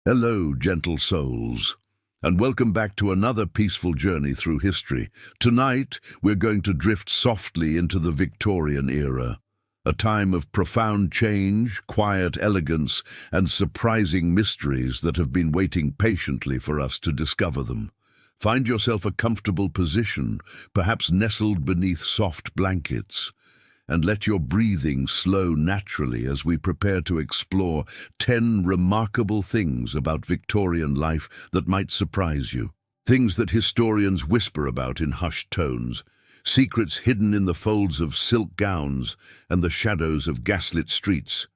Hello, gentle souls, and welcome back to another peaceful journey through history. Tonight, we're going to drift softly into the Victorian era, a time of profound change, quiet elegance, and surprising mysteries that have been waiting patiently for us to discover them. Find yourself a comfortable position, perhaps nestled beneath soft blankets, and let your breathing slow naturally as we prepare to explore 10 remarkable things about Victorian life that might surprise you. Things that historians whisper about in hushed tones, secrets hidden in the folds of silk gowns and the shadows of gaslit streets.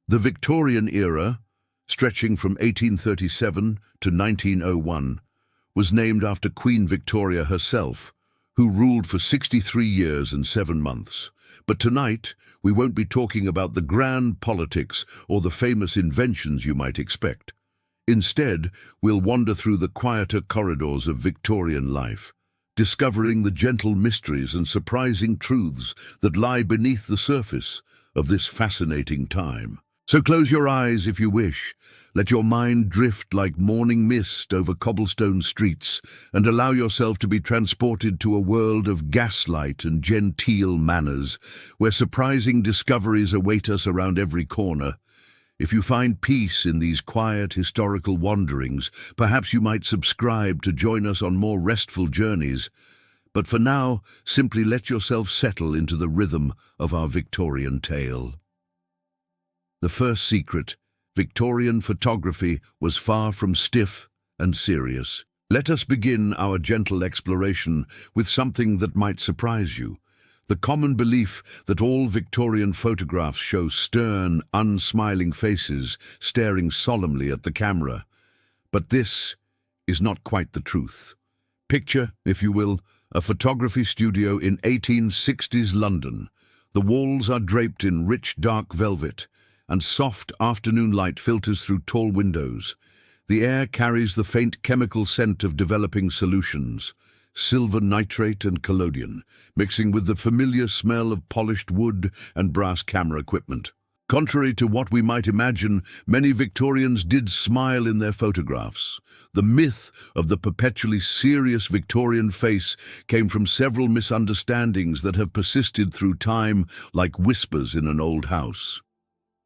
The Victorian era, stretching from 1837 to 1901, was named after Queen Victoria herself, who ruled for 63 years and 7 months. But tonight, we won't be talking about the grand politics or the famous inventions you might expect. Instead, we'll wander through the quieter corridors of Victorian life, discovering the gentle mysteries and surprising truths that lie beneath the surface of this fascinating time. So close your eyes if you wish. Let your mind drift like morning mist over cobblestone streets and allow yourself to be transported to a world of gaslight and genteel manners, where surprising discoveries await us around every corner. If you find peace in these quiet historical wanderings, perhaps you might subscribe to join us on more restful journeys. But for now, simply let yourself settle into the rhythm of our Victorian tale. The first secret: Victorian photography was far from stiff and serious. Let us begin our gentle exploration with something that might surprise you. The common belief that all Victorian photographs show stern, unsmiling faces staring solemnly at the camera. But this is not quite the truth. Picture, if you will, a photography studio in 1860s London. The walls are draped in rich dark velvet, and soft afternoon light filters through tall windows. The air carries the faint chemical scent of developing solutions, silver nitrate and collodion, mixing with the familiar smell of polished wood and brass camera equipment. Contrary to what we might imagine, many Victorians did smile in their photographs. The myth of the perpetually serious Victorian face came from several misunderstandings that have persisted through time like whispers in an old house.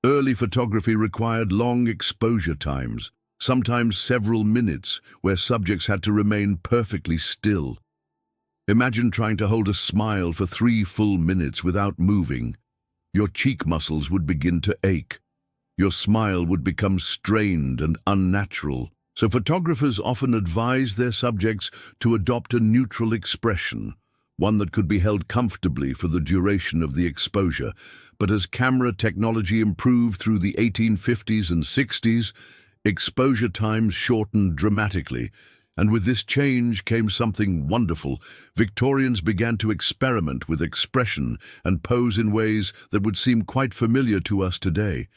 Early photography required long exposure times, sometimes several minutes, where subjects had to remain perfectly still. Imagine trying to hold a smile for 3 full minutes without moving. Your cheek muscles would begin to ache. Your smile would become strained and unnatural. So photographers often advise their subjects to adopt a neutral expression, one that could be held comfortably for the duration of the exposure. But as camera technology improved through the 1850s and 60s, exposure times shortened dramatically, and with this change came something wonderful. Victorians began to experiment with expression and pose in ways that would seem quite familiar to us today.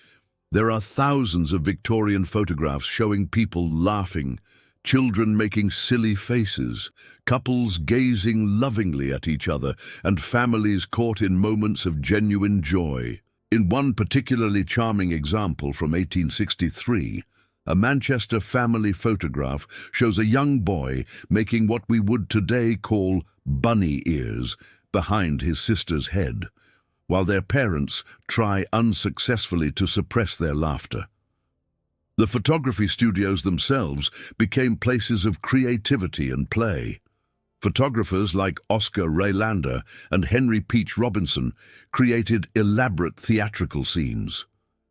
There are thousands of Victorian photographs showing people laughing, children making silly faces, couples gazing lovingly at each other, and families caught in moments of genuine joy. In one particularly charming example from 1863, a Manchester family photograph shows a young boy making what we would today call bunny ears behind his sister's head, while their parents try unsuccessfully to suppress their laughter. The photography studios themselves became places of creativity and play. Photographers like Oscar Raylander and Henry Peach Robinson created elaborate theatrical scenes,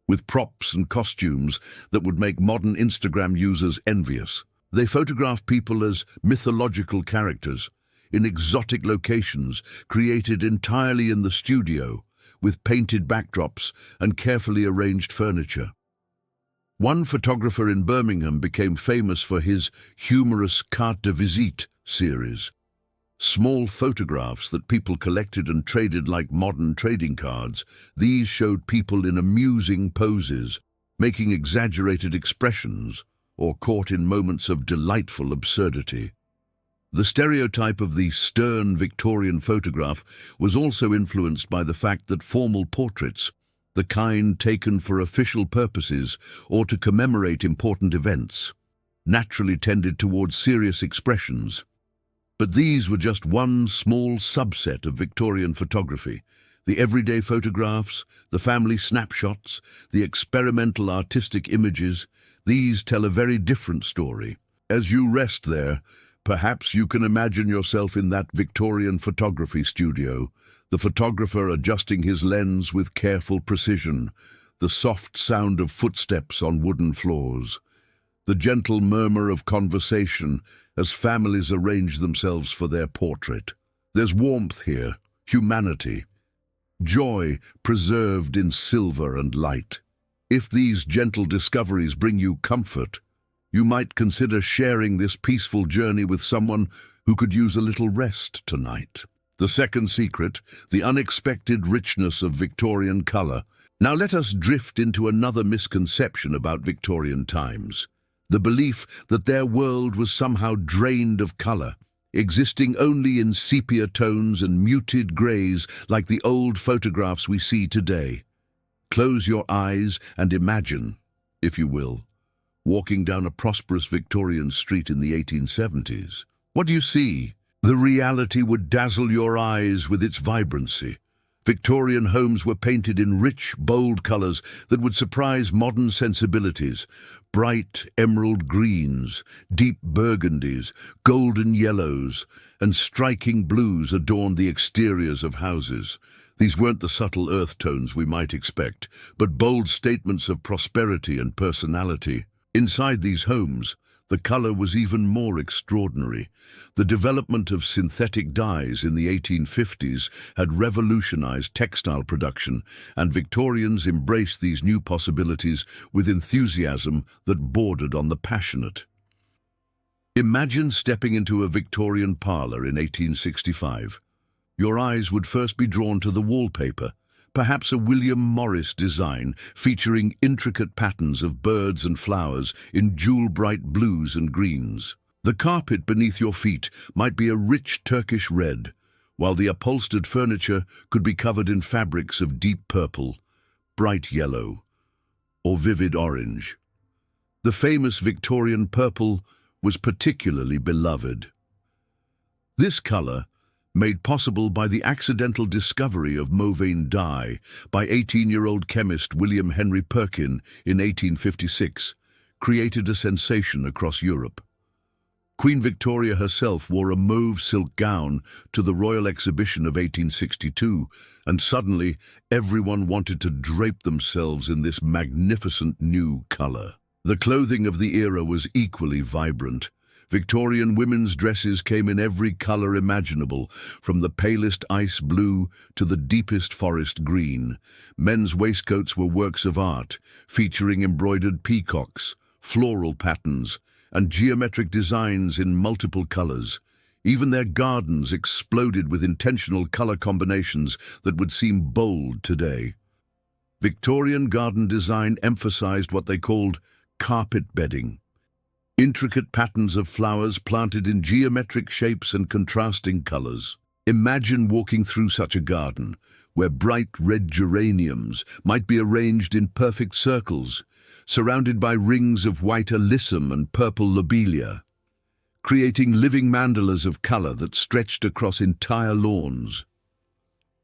with props and costumes that would make modern Instagram users envious. They photographed people as mythological characters, in exotic locations created entirely in the studio, with painted backdrops and carefully arranged furniture. One photographer in Birmingham became famous for his humorous carte de visite series, small photographs that people collected and traded like modern trading cards. These showed people in amusing poses, making exaggerated expressions, or caught in moments of delightful absurdity. The stereotype of the stern Victorian photograph was also influenced by the fact that formal portraits, the kind taken for official purposes or to commemorate important events, naturally tended towards serious expressions. But these were just one small subset of Victorian photography. The everyday photographs, the family snapshots, the experimental artistic images, these tell a very different story. As you rest there, perhaps you can imagine yourself in that Victorian photography studio, the photographer adjusting his lens with careful precision, the soft sound of footsteps on wooden floors, the gentle murmur of conversation as families arrange themselves for their portrait. There's warmth here, humanity, joy preserved in silver and light. If these gentle discoveries bring you comfort, you might consider sharing this peaceful journey with someone who could use a little rest tonight. The second secret, the unexpected richness of Victorian colour. Now let us drift into another misconception about Victorian times. The belief that their world was somehow drained of colour, existing only in sepia tones and muted greys like the old photographs we see today. Close your eyes and imagine, if you will, walking down a prosperous Victorian street in the 1870s. What do you see? The reality would dazzle your eyes with its vibrancy. Victorian homes were painted in rich, bold colours that would surprise modern sensibilities. Bright emerald greens, deep burgundies, golden yellows, and striking blues adorned the exteriors of houses. These weren't the subtle earth tones we might expect, but bold statements of prosperity and personality. Inside these homes, the colour was even more extraordinary. The development of synthetic dyes in the 1850s had revolutionized textile production, and Victorians embraced these new possibilities with enthusiasm that bordered on the passionate. Imagine stepping into a Victorian parlour in 1865. Your eyes would first be drawn to the wallpaper, perhaps a William Morris design featuring intricate patterns of birds and flowers in jewel-bright blues and greens. The carpet beneath your feet might be a rich Turkish red, while the upholstered furniture could be covered in fabrics of deep purple, bright yellow, or vivid orange. The famous Victorian purple was particularly beloved. This colour, made possible by the accidental discovery of Mauveine dye by 18-year-old chemist William Henry Perkin in 1856, created a sensation across Europe. Queen Victoria herself wore a mauve silk gown to the Royal Exhibition of 1862, and suddenly everyone wanted to drape themselves in this magnificent new colour. The clothing of the era was equally vibrant. Victorian women's dresses came in every colour imaginable, from the palest ice blue to the deepest forest green. Men's waistcoats were works of art, featuring embroidered peacocks, floral patterns, and geometric designs in multiple colours. Even their gardens exploded with intentional colour combinations that would seem bold today. Victorian garden design emphasised what they called carpet bedding. Intricate patterns of flowers planted in geometric shapes and contrasting colours. Imagine walking through such a garden, where bright red geraniums might be arranged in perfect circles, surrounded by rings of white alyssum and purple lobelia, creating living mandalas of colour that stretched across entire lawns.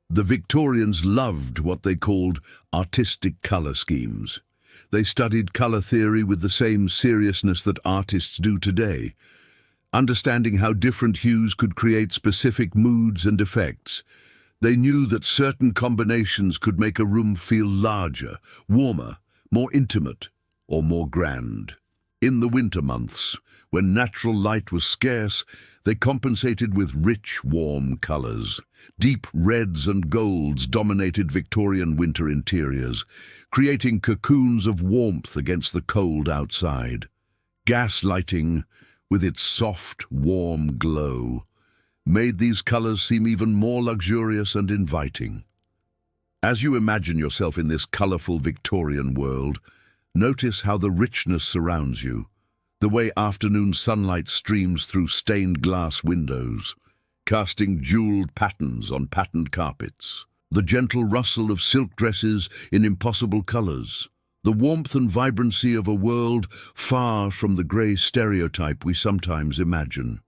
The Victorians loved what they called artistic colour schemes. They studied colour theory with the same seriousness that artists do today, understanding how different hues could create specific moods and effects. They knew that certain combinations could make a room feel larger, warmer, more intimate, or more grand. In the winter months, when natural light was scarce, they compensated with rich, warm colours. Deep reds and golds dominated Victorian winter interiors, creating cocoons of warmth against the cold outside. Gas lighting, with its soft, warm glow, made these colours seem even more luxurious and inviting. As you imagine yourself in this colourful Victorian world, notice how the richness surrounds you, the way afternoon sunlight streams through stained glass windows, casting jeweled patterns on patterned carpets. the gentle rustle of silk dresses in impossible colors, the warmth and vibrancy of a world far from the grey stereotype we sometimes imagine.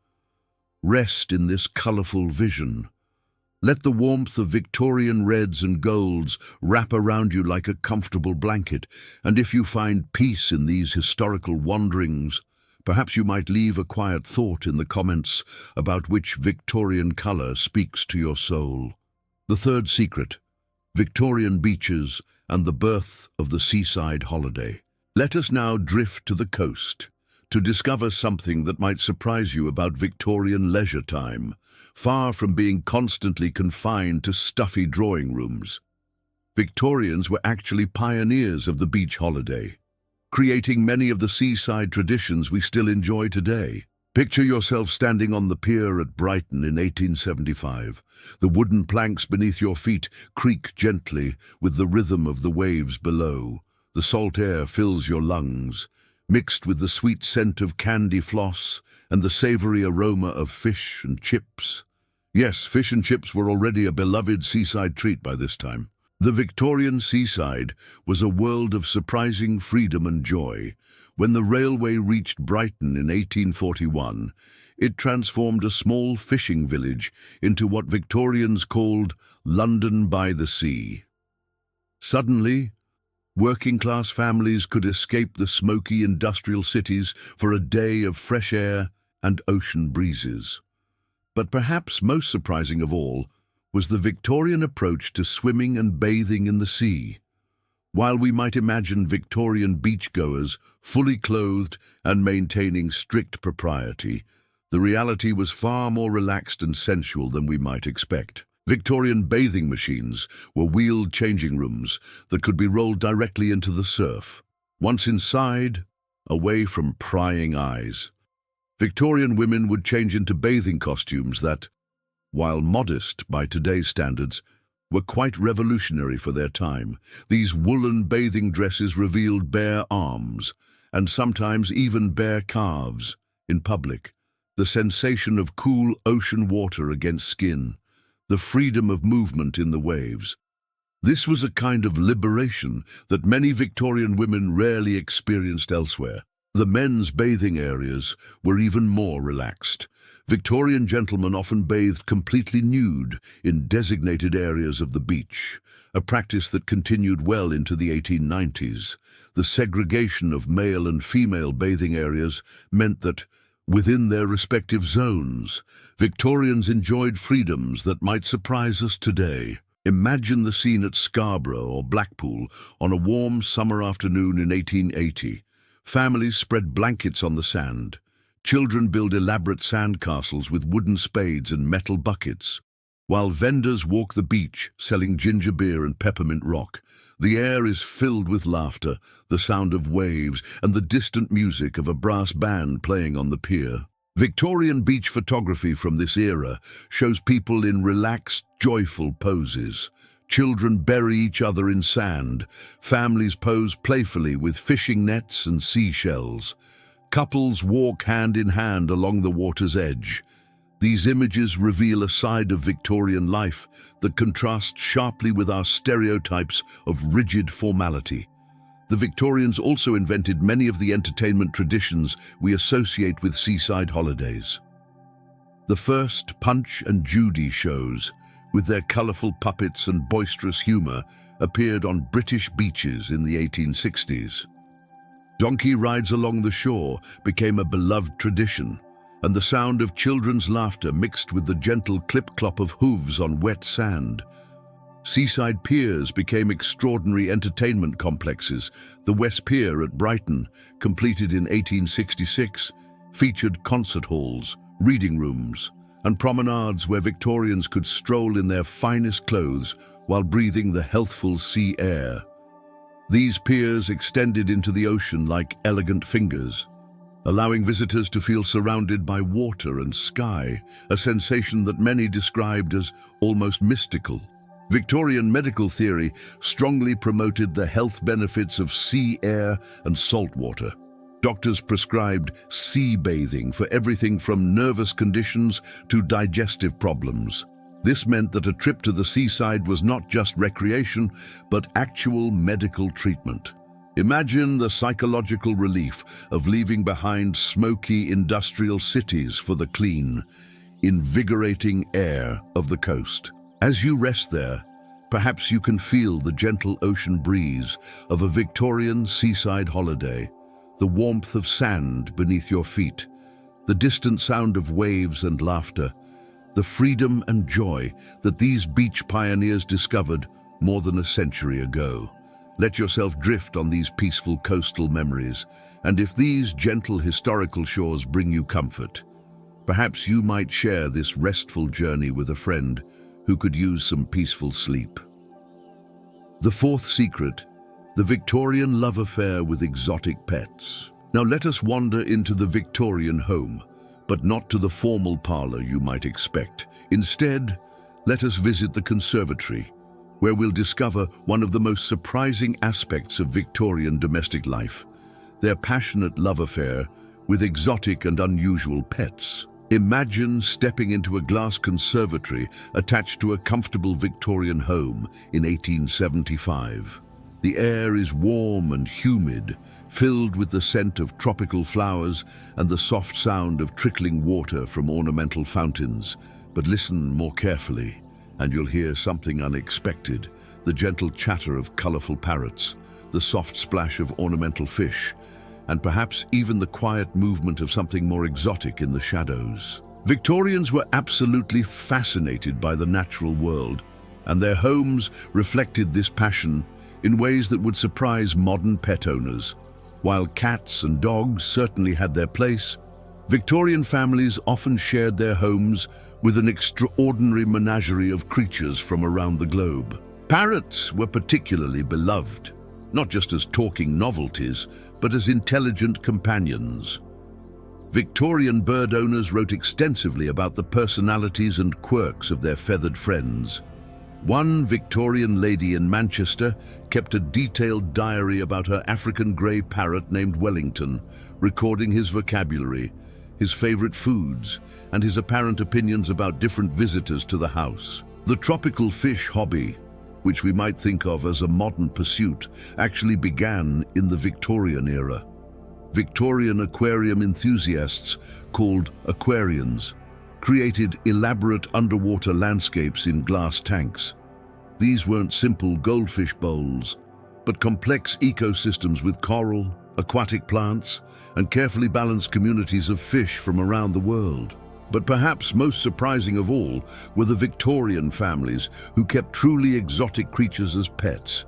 Rest in this colourful vision. Let the warmth of Victorian reds and golds wrap around you like a comfortable blanket, and if you find peace in these historical wanderings, perhaps you might leave a quiet thought in the comments about which Victorian colour speaks to your soul. The third secret: Victorian beaches and the birth of the seaside holiday. Let us now drift to the coast to discover something that might surprise you about Victorian leisure time, far from being constantly confined to stuffy drawing rooms. Victorians were actually pioneers of the beach holiday, creating many of the seaside traditions we still enjoy today. Picture yourself standing on the pier at Brighton in 1875. The wooden planks beneath your feet creak gently with the rhythm of the waves below. The salt air fills your lungs, mixed with the sweet scent of candy floss and the savoury aroma of fish and chips. Yes, fish and chips were already a beloved seaside treat by this time. The Victorian seaside was a world of surprising freedom and joy. When the railway reached Brighton in 1841, it transformed a small fishing village into what Victorians called London by the Sea. Suddenly, working-class families could escape the smoky industrial cities for a day of fresh air and ocean breezes. But perhaps most surprising of all was the Victorian approach to swimming and bathing in the sea. While we might imagine Victorian beachgoers fully clothed and maintaining strict propriety, the reality was far more relaxed and sensual than we might expect. Victorian bathing machines were wheeled changing rooms that could be rolled directly into the surf. Once inside, away from prying eyes, Victorian women would change into bathing costumes that, while modest by today's standards, were quite revolutionary for their time. These woolen bathing dresses revealed bare arms, and sometimes even bare calves, in public. The sensation of cool ocean water against skin, the freedom of movement in the waves. This was a kind of liberation that many Victorian women rarely experienced elsewhere. The men's bathing areas were even more relaxed. Victorian gentlemen often bathed completely nude in designated areas of the beach, a practice that continued well into the 1890s. The segregation of male and female bathing areas meant that, within their respective zones, Victorians enjoyed freedoms that might surprise us today. Imagine the scene at Scarborough or Blackpool on a warm summer afternoon in 1880. Families spread blankets on the sand. Children build elaborate sandcastles with wooden spades and metal buckets, while vendors walk the beach selling ginger beer and peppermint rock. The air is filled with laughter, the sound of waves, and the distant music of a brass band playing on the pier. Victorian beach photography from this era shows people in relaxed, joyful poses. Children bury each other in sand. Families pose playfully with fishing nets and seashells. Couples walk hand in hand along the water's edge. These images reveal a side of Victorian life that contrasts sharply with our stereotypes of rigid formality. The Victorians also invented many of the entertainment traditions we associate with seaside holidays. The first Punch and Judy shows, with their colourful puppets and boisterous humour, appeared on British beaches in the 1860s. Donkey rides along the shore became a beloved tradition, and the sound of children's laughter mixed with the gentle clip-clop of hooves on wet sand. Seaside piers became extraordinary entertainment complexes. The West Pier at Brighton, completed in 1866, featured concert halls, reading rooms, and promenades where Victorians could stroll in their finest clothes while breathing the healthful sea air. These piers extended into the ocean like elegant fingers, allowing visitors to feel surrounded by water and sky, a sensation that many described as almost mystical. Victorian medical theory strongly promoted the health benefits of sea air and salt water. Doctors prescribed sea bathing for everything from nervous conditions to digestive problems. This meant that a trip to the seaside was not just recreation, but actual medical treatment. Imagine the psychological relief of leaving behind smoky industrial cities for the clean, invigorating air of the coast. As you rest there, perhaps you can feel the gentle ocean breeze of a Victorian seaside holiday, the warmth of sand beneath your feet, the distant sound of waves and laughter, the freedom and joy that these beach pioneers discovered more than a century ago. Let yourself drift on these peaceful coastal memories, and if these gentle historical shores bring you comfort, perhaps you might share this restful journey with a friend who could use some peaceful sleep. The fourth secret, the Victorian love affair with exotic pets. Now let us wander into the Victorian home, but not to the formal parlor you might expect. Instead, let us visit the conservatory, where we'll discover one of the most surprising aspects of Victorian domestic life, their passionate love affair with exotic and unusual pets. Imagine stepping into a glass conservatory attached to a comfortable Victorian home in 1875. The air is warm and humid, filled with the scent of tropical flowers and the soft sound of trickling water from ornamental fountains. But listen more carefully, and you'll hear something unexpected: the gentle chatter of colorful parrots, the soft splash of ornamental fish, and perhaps even the quiet movement of something more exotic in the shadows. Victorians were absolutely fascinated by the natural world, and their homes reflected this passion in ways that would surprise modern pet owners. While cats and dogs certainly had their place, Victorian families often shared their homes with an extraordinary menagerie of creatures from around the globe. Parrots were particularly beloved, not just as talking novelties, but as intelligent companions. Victorian bird owners wrote extensively about the personalities and quirks of their feathered friends. One Victorian lady in Manchester kept a detailed diary about her African grey parrot named Wellington, recording his vocabulary, his favorite foods, and his apparent opinions about different visitors to the house. The tropical fish hobby, which we might think of as a modern pursuit, actually began in the Victorian era. Victorian aquarium enthusiasts, called aquarians, created elaborate underwater landscapes in glass tanks. These weren't simple goldfish bowls, but complex ecosystems with coral, aquatic plants, and carefully balanced communities of fish from around the world. But perhaps most surprising of all were the Victorian families who kept truly exotic creatures as pets.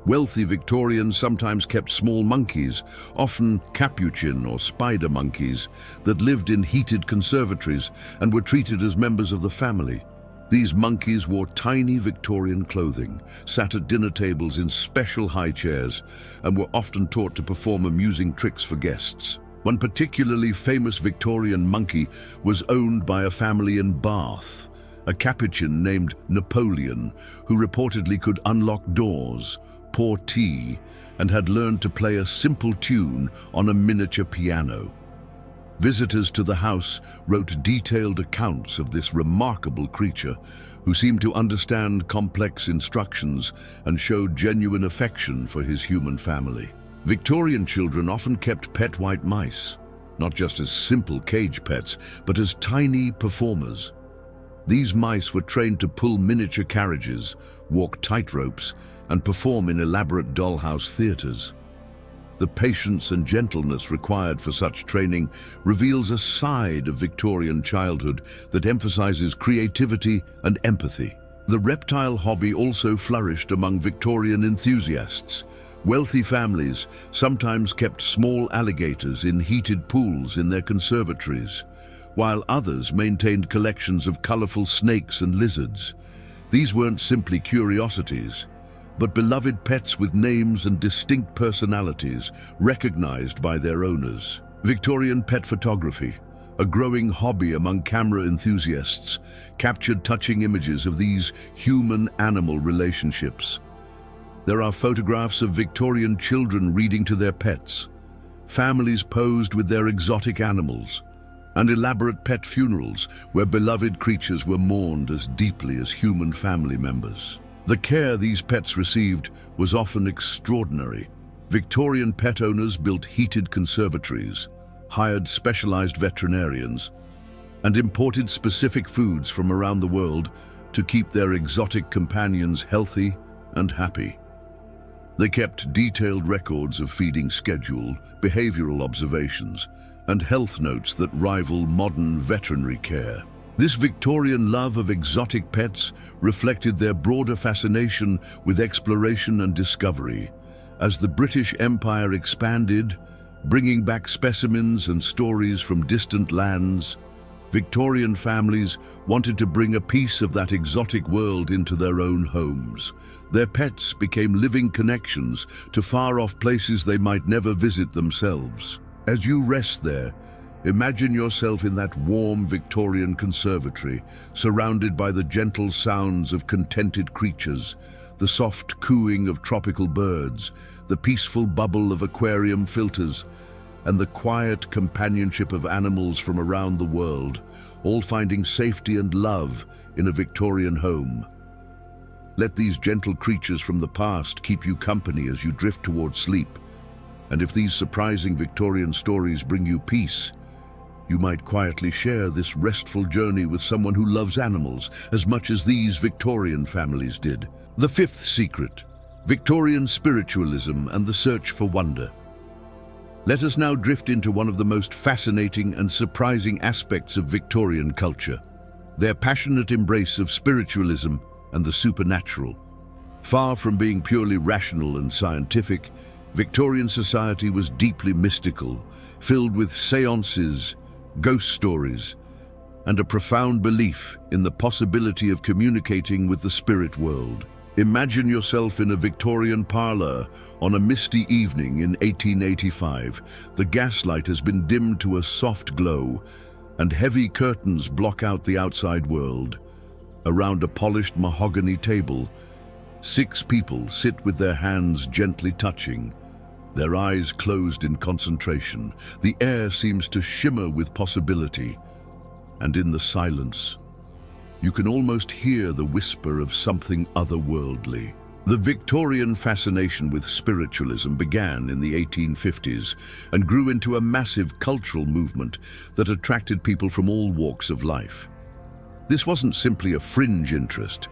Wealthy Victorians sometimes kept small monkeys, often capuchin or spider monkeys, that lived in heated conservatories and were treated as members of the family. These monkeys wore tiny Victorian clothing, sat at dinner tables in special high chairs, and were often taught to perform amusing tricks for guests. One particularly famous Victorian monkey was owned by a family in Bath, a capuchin named Napoleon, who reportedly could unlock doors, pour tea, and had learned to play a simple tune on a miniature piano. Visitors to the house wrote detailed accounts of this remarkable creature, who seemed to understand complex instructions and showed genuine affection for his human family. Victorian children often kept pet white mice, not just as simple cage pets, but as tiny performers. These mice were trained to pull miniature carriages, walk tightropes, and perform in elaborate dollhouse theaters. The patience and gentleness required for such training reveals a side of Victorian childhood that emphasizes creativity and empathy. The reptile hobby also flourished among Victorian enthusiasts. Wealthy families sometimes kept small alligators in heated pools in their conservatories, while others maintained collections of colorful snakes and lizards. These weren't simply curiosities, but beloved pets with names and distinct personalities recognized by their owners. Victorian pet photography, a growing hobby among camera enthusiasts, captured touching images of these human-animal relationships. There are photographs of Victorian children reading to their pets, families posed with their exotic animals, and elaborate pet funerals where beloved creatures were mourned as deeply as human family members. The care these pets received was often extraordinary. Victorian pet owners built heated conservatories, hired specialized veterinarians, and imported specific foods from around the world to keep their exotic companions healthy and happy. They kept detailed records of feeding schedule, behavioral observations, and health notes that rival modern veterinary care. This Victorian love of exotic pets reflected their broader fascination with exploration and discovery. As the British Empire expanded, bringing back specimens and stories from distant lands, Victorian families wanted to bring a piece of that exotic world into their own homes. Their pets became living connections to far-off places they might never visit themselves. As you rest there, imagine yourself in that warm Victorian conservatory, surrounded by the gentle sounds of contented creatures, the soft cooing of tropical birds, the peaceful bubble of aquarium filters, and the quiet companionship of animals from around the world, all finding safety and love in a Victorian home. Let these gentle creatures from the past keep you company as you drift towards sleep. And if these surprising Victorian stories bring you peace, you might quietly share this restful journey with someone who loves animals as much as these Victorian families did. The fifth secret: Victorian spiritualism and the search for wonder. Let us now drift into one of the most fascinating and surprising aspects of Victorian culture: their passionate embrace of spiritualism and the supernatural. Far from being purely rational and scientific, Victorian society was deeply mystical, filled with seances, ghost stories, and a profound belief in the possibility of communicating with the spirit world. Imagine yourself in a Victorian parlour on a misty evening in 1885. The gaslight has been dimmed to a soft glow, and heavy curtains block out the outside world. Around a polished mahogany table, 6 people sit with their hands gently touching, their eyes closed in concentration. The air seems to shimmer with possibility, and in the silence, you can almost hear the whisper of something otherworldly. The Victorian fascination with spiritualism began in the 1850s and grew into a massive cultural movement that attracted people from all walks of life. This wasn't simply a fringe interest,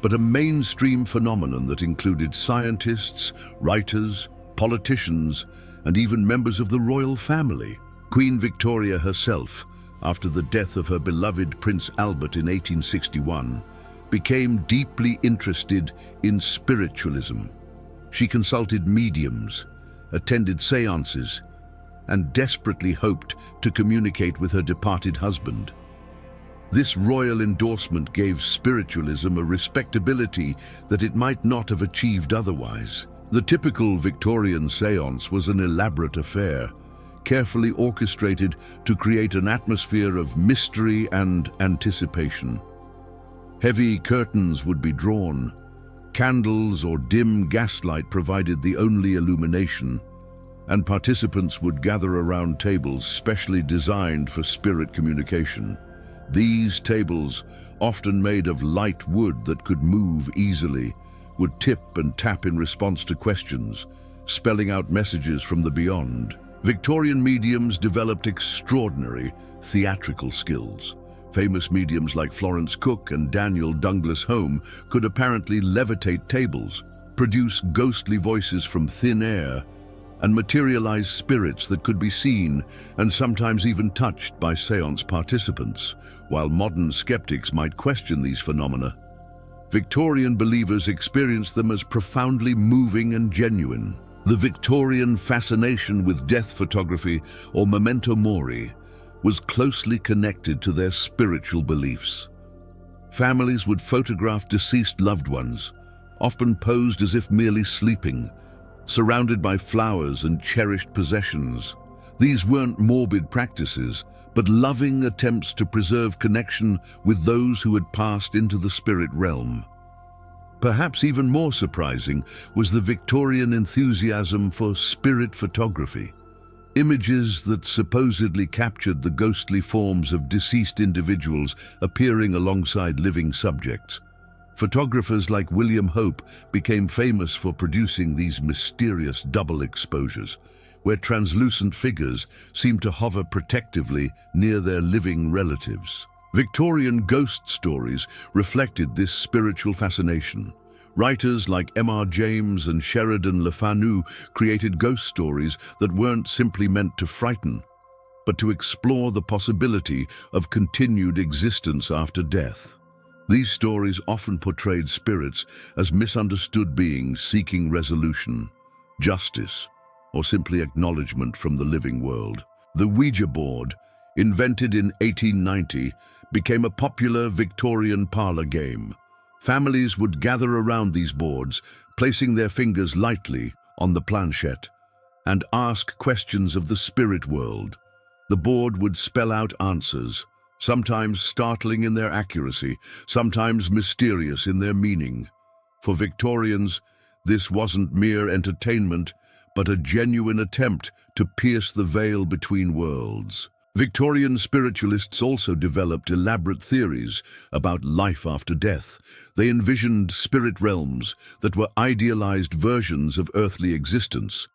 but a mainstream phenomenon that included scientists, writers, politicians, and even members of the royal family. Queen Victoria herself, after the death of her beloved Prince Albert in 1861, became deeply interested in spiritualism. She consulted mediums, attended seances, and desperately hoped to communicate with her departed husband. This royal endorsement gave spiritualism a respectability that it might not have achieved otherwise. The typical Victorian séance was an elaborate affair, carefully orchestrated to create an atmosphere of mystery and anticipation. Heavy curtains would be drawn. Candles or dim gaslight provided the only illumination, and participants would gather around tables specially designed for spirit communication. These tables, often made of light wood that could move easily, would tip and tap in response to questions, spelling out messages from the beyond. Victorian mediums developed extraordinary theatrical skills. Famous mediums like Florence Cook and Daniel Douglas Home could apparently levitate tables, produce ghostly voices from thin air, and materialize spirits that could be seen and sometimes even touched by séance participants. While modern skeptics might question these phenomena, Victorian believers experienced them as profoundly moving and genuine. The Victorian fascination with death photography, or memento mori, was closely connected to their spiritual beliefs. Families would photograph deceased loved ones, often posed as if merely sleeping, surrounded by flowers and cherished possessions. These weren't morbid practices, but loving attempts to preserve connection with those who had passed into the spirit realm. Perhaps even more surprising was the Victorian enthusiasm for spirit photography. Images that supposedly captured the ghostly forms of deceased individuals appearing alongside living subjects. Photographers like William Hope became famous for producing these mysterious double exposures, where translucent figures seemed to hover protectively near their living relatives. Victorian ghost stories reflected this spiritual fascination. Writers like M.R. James and Sheridan Le Fanu created ghost stories that weren't simply meant to frighten, but to explore the possibility of continued existence after death. These stories often portrayed spirits as misunderstood beings seeking resolution, justice, or simply acknowledgement from the living world. The Ouija board, invented in 1890, became a popular Victorian parlor game. Families would gather around these boards, placing their fingers lightly on the planchette, and ask questions of the spirit world. The board would spell out answers, sometimes startling in their accuracy, sometimes mysterious in their meaning. For Victorians, this wasn't mere entertainment, but a genuine attempt to pierce the veil between worlds. Victorian spiritualists also developed elaborate theories about life after death. They envisioned spirit realms that were idealized versions of earthly existence,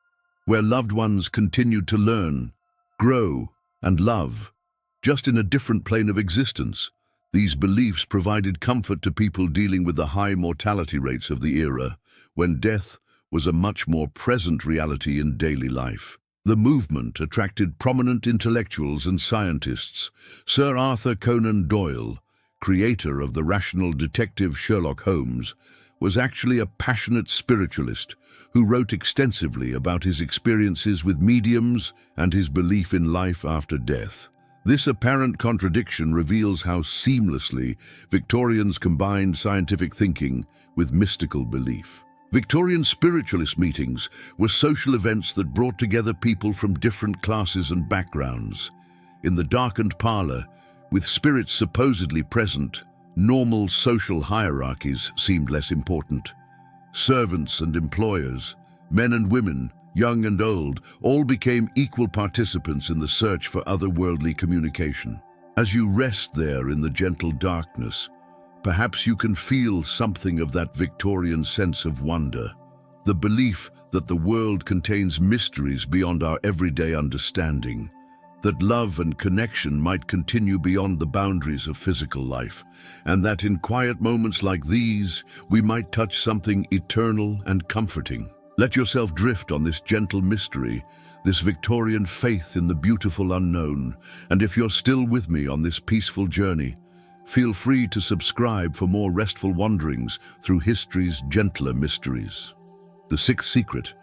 where loved ones continued to learn, grow, and love, just in a different plane of existence. These beliefs provided comfort to people dealing with the high mortality rates of the era, when death was a much more present reality in daily life. The movement attracted prominent intellectuals and scientists. Sir Arthur Conan Doyle, creator of the rational detective Sherlock Holmes, was actually a passionate spiritualist who wrote extensively about his experiences with mediums and his belief in life after death. This apparent contradiction reveals how seamlessly Victorians combined scientific thinking with mystical belief. Victorian spiritualist meetings were social events that brought together people from different classes and backgrounds. In the darkened parlor, with spirits supposedly present, normal social hierarchies seemed less important. Servants and employers, men and women, young and old, all became equal participants in the search for otherworldly communication. As you rest there in the gentle darkness, perhaps you can feel something of that Victorian sense of wonder, the belief that the world contains mysteries beyond our everyday understanding, that love and connection might continue beyond the boundaries of physical life, and that in quiet moments like these, we might touch something eternal and comforting. Let yourself drift on this gentle mystery, this Victorian faith in the beautiful unknown, and if you're still with me on this peaceful journey, feel free to subscribe for more restful wanderings through history's gentler mysteries. The Sixth Secret: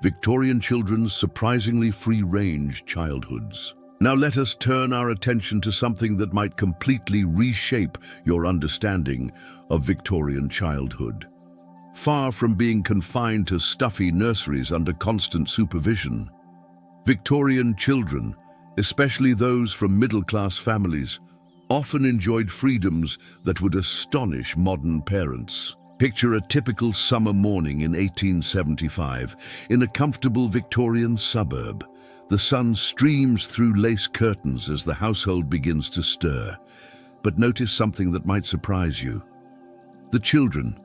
Victorian children's surprisingly free-range childhoods. Now let us turn our attention to something that might completely reshape your understanding of Victorian childhood. Far from being confined to stuffy nurseries under constant supervision, Victorian children, especially those from middle-class families, often enjoyed freedoms that would astonish modern parents. Picture a typical summer morning in 1875 in a comfortable Victorian suburb. The sun streams through lace curtains as the household begins to stir. But notice something that might surprise you. The children,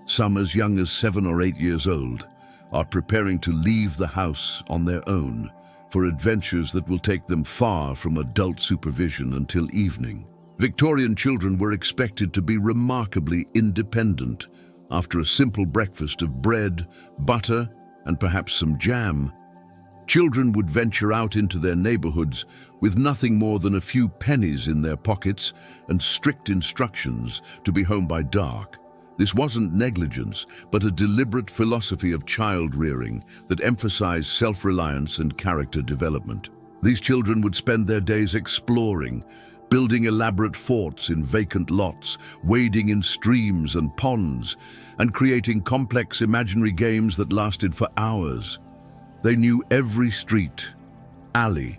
some as young as 7 or 8 years old, are preparing to leave the house on their own for adventures that will take them far from adult supervision until evening. Victorian children were expected to be remarkably independent. After a simple breakfast of bread, butter, and perhaps some jam, children would venture out into their neighborhoods with nothing more than a few pennies in their pockets and strict instructions to be home by dark. This wasn't negligence, but a deliberate philosophy of child-rearing that emphasized self-reliance and character development. These children would spend their days exploring, building elaborate forts in vacant lots, wading in streams and ponds, and creating complex imaginary games that lasted for hours. They knew every street, alley,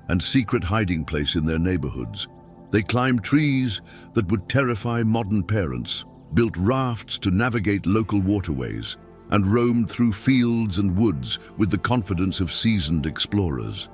and secret hiding place in their neighborhoods. They climbed trees that would terrify modern parents, built rafts to navigate local waterways, and roamed through fields and woods with the confidence of seasoned explorers.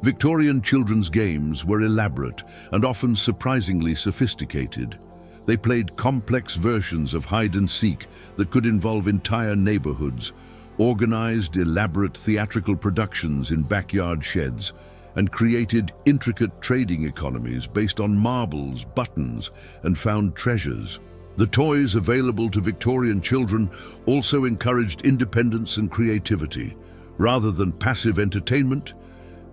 Victorian children's games were elaborate and often surprisingly sophisticated. They played complex versions of hide-and-seek that could involve entire neighborhoods, organized elaborate theatrical productions in backyard sheds, and created intricate trading economies based on marbles, buttons, and found treasures. The toys available to Victorian children also encouraged independence and creativity. Rather than passive entertainment,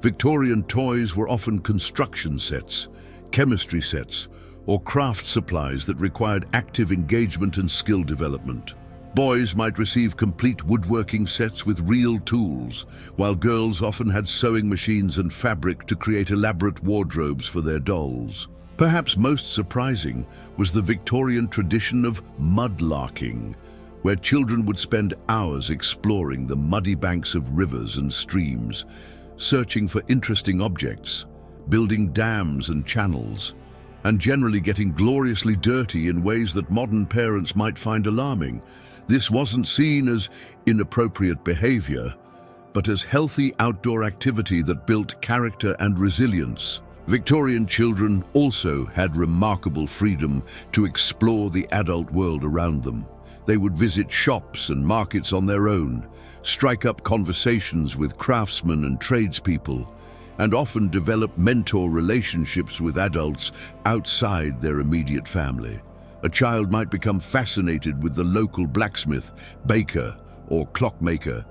Victorian toys were often construction sets, chemistry sets, or craft supplies that required active engagement and skill development. Boys might receive complete woodworking sets with real tools, while girls often had sewing machines and fabric to create elaborate wardrobes for their dolls. Perhaps most surprising was the Victorian tradition of mudlarking, where children would spend hours exploring the muddy banks of rivers and streams, searching for interesting objects, building dams and channels, and generally getting gloriously dirty in ways that modern parents might find alarming. This wasn't seen as inappropriate behavior, but as healthy outdoor activity that built character and resilience. Victorian children also had remarkable freedom to explore the adult world around them. They would visit shops and markets on their own, strike up conversations with craftsmen and tradespeople, and often develop mentor relationships with adults outside their immediate family. A child might become fascinated with the local blacksmith, baker, or clockmaker,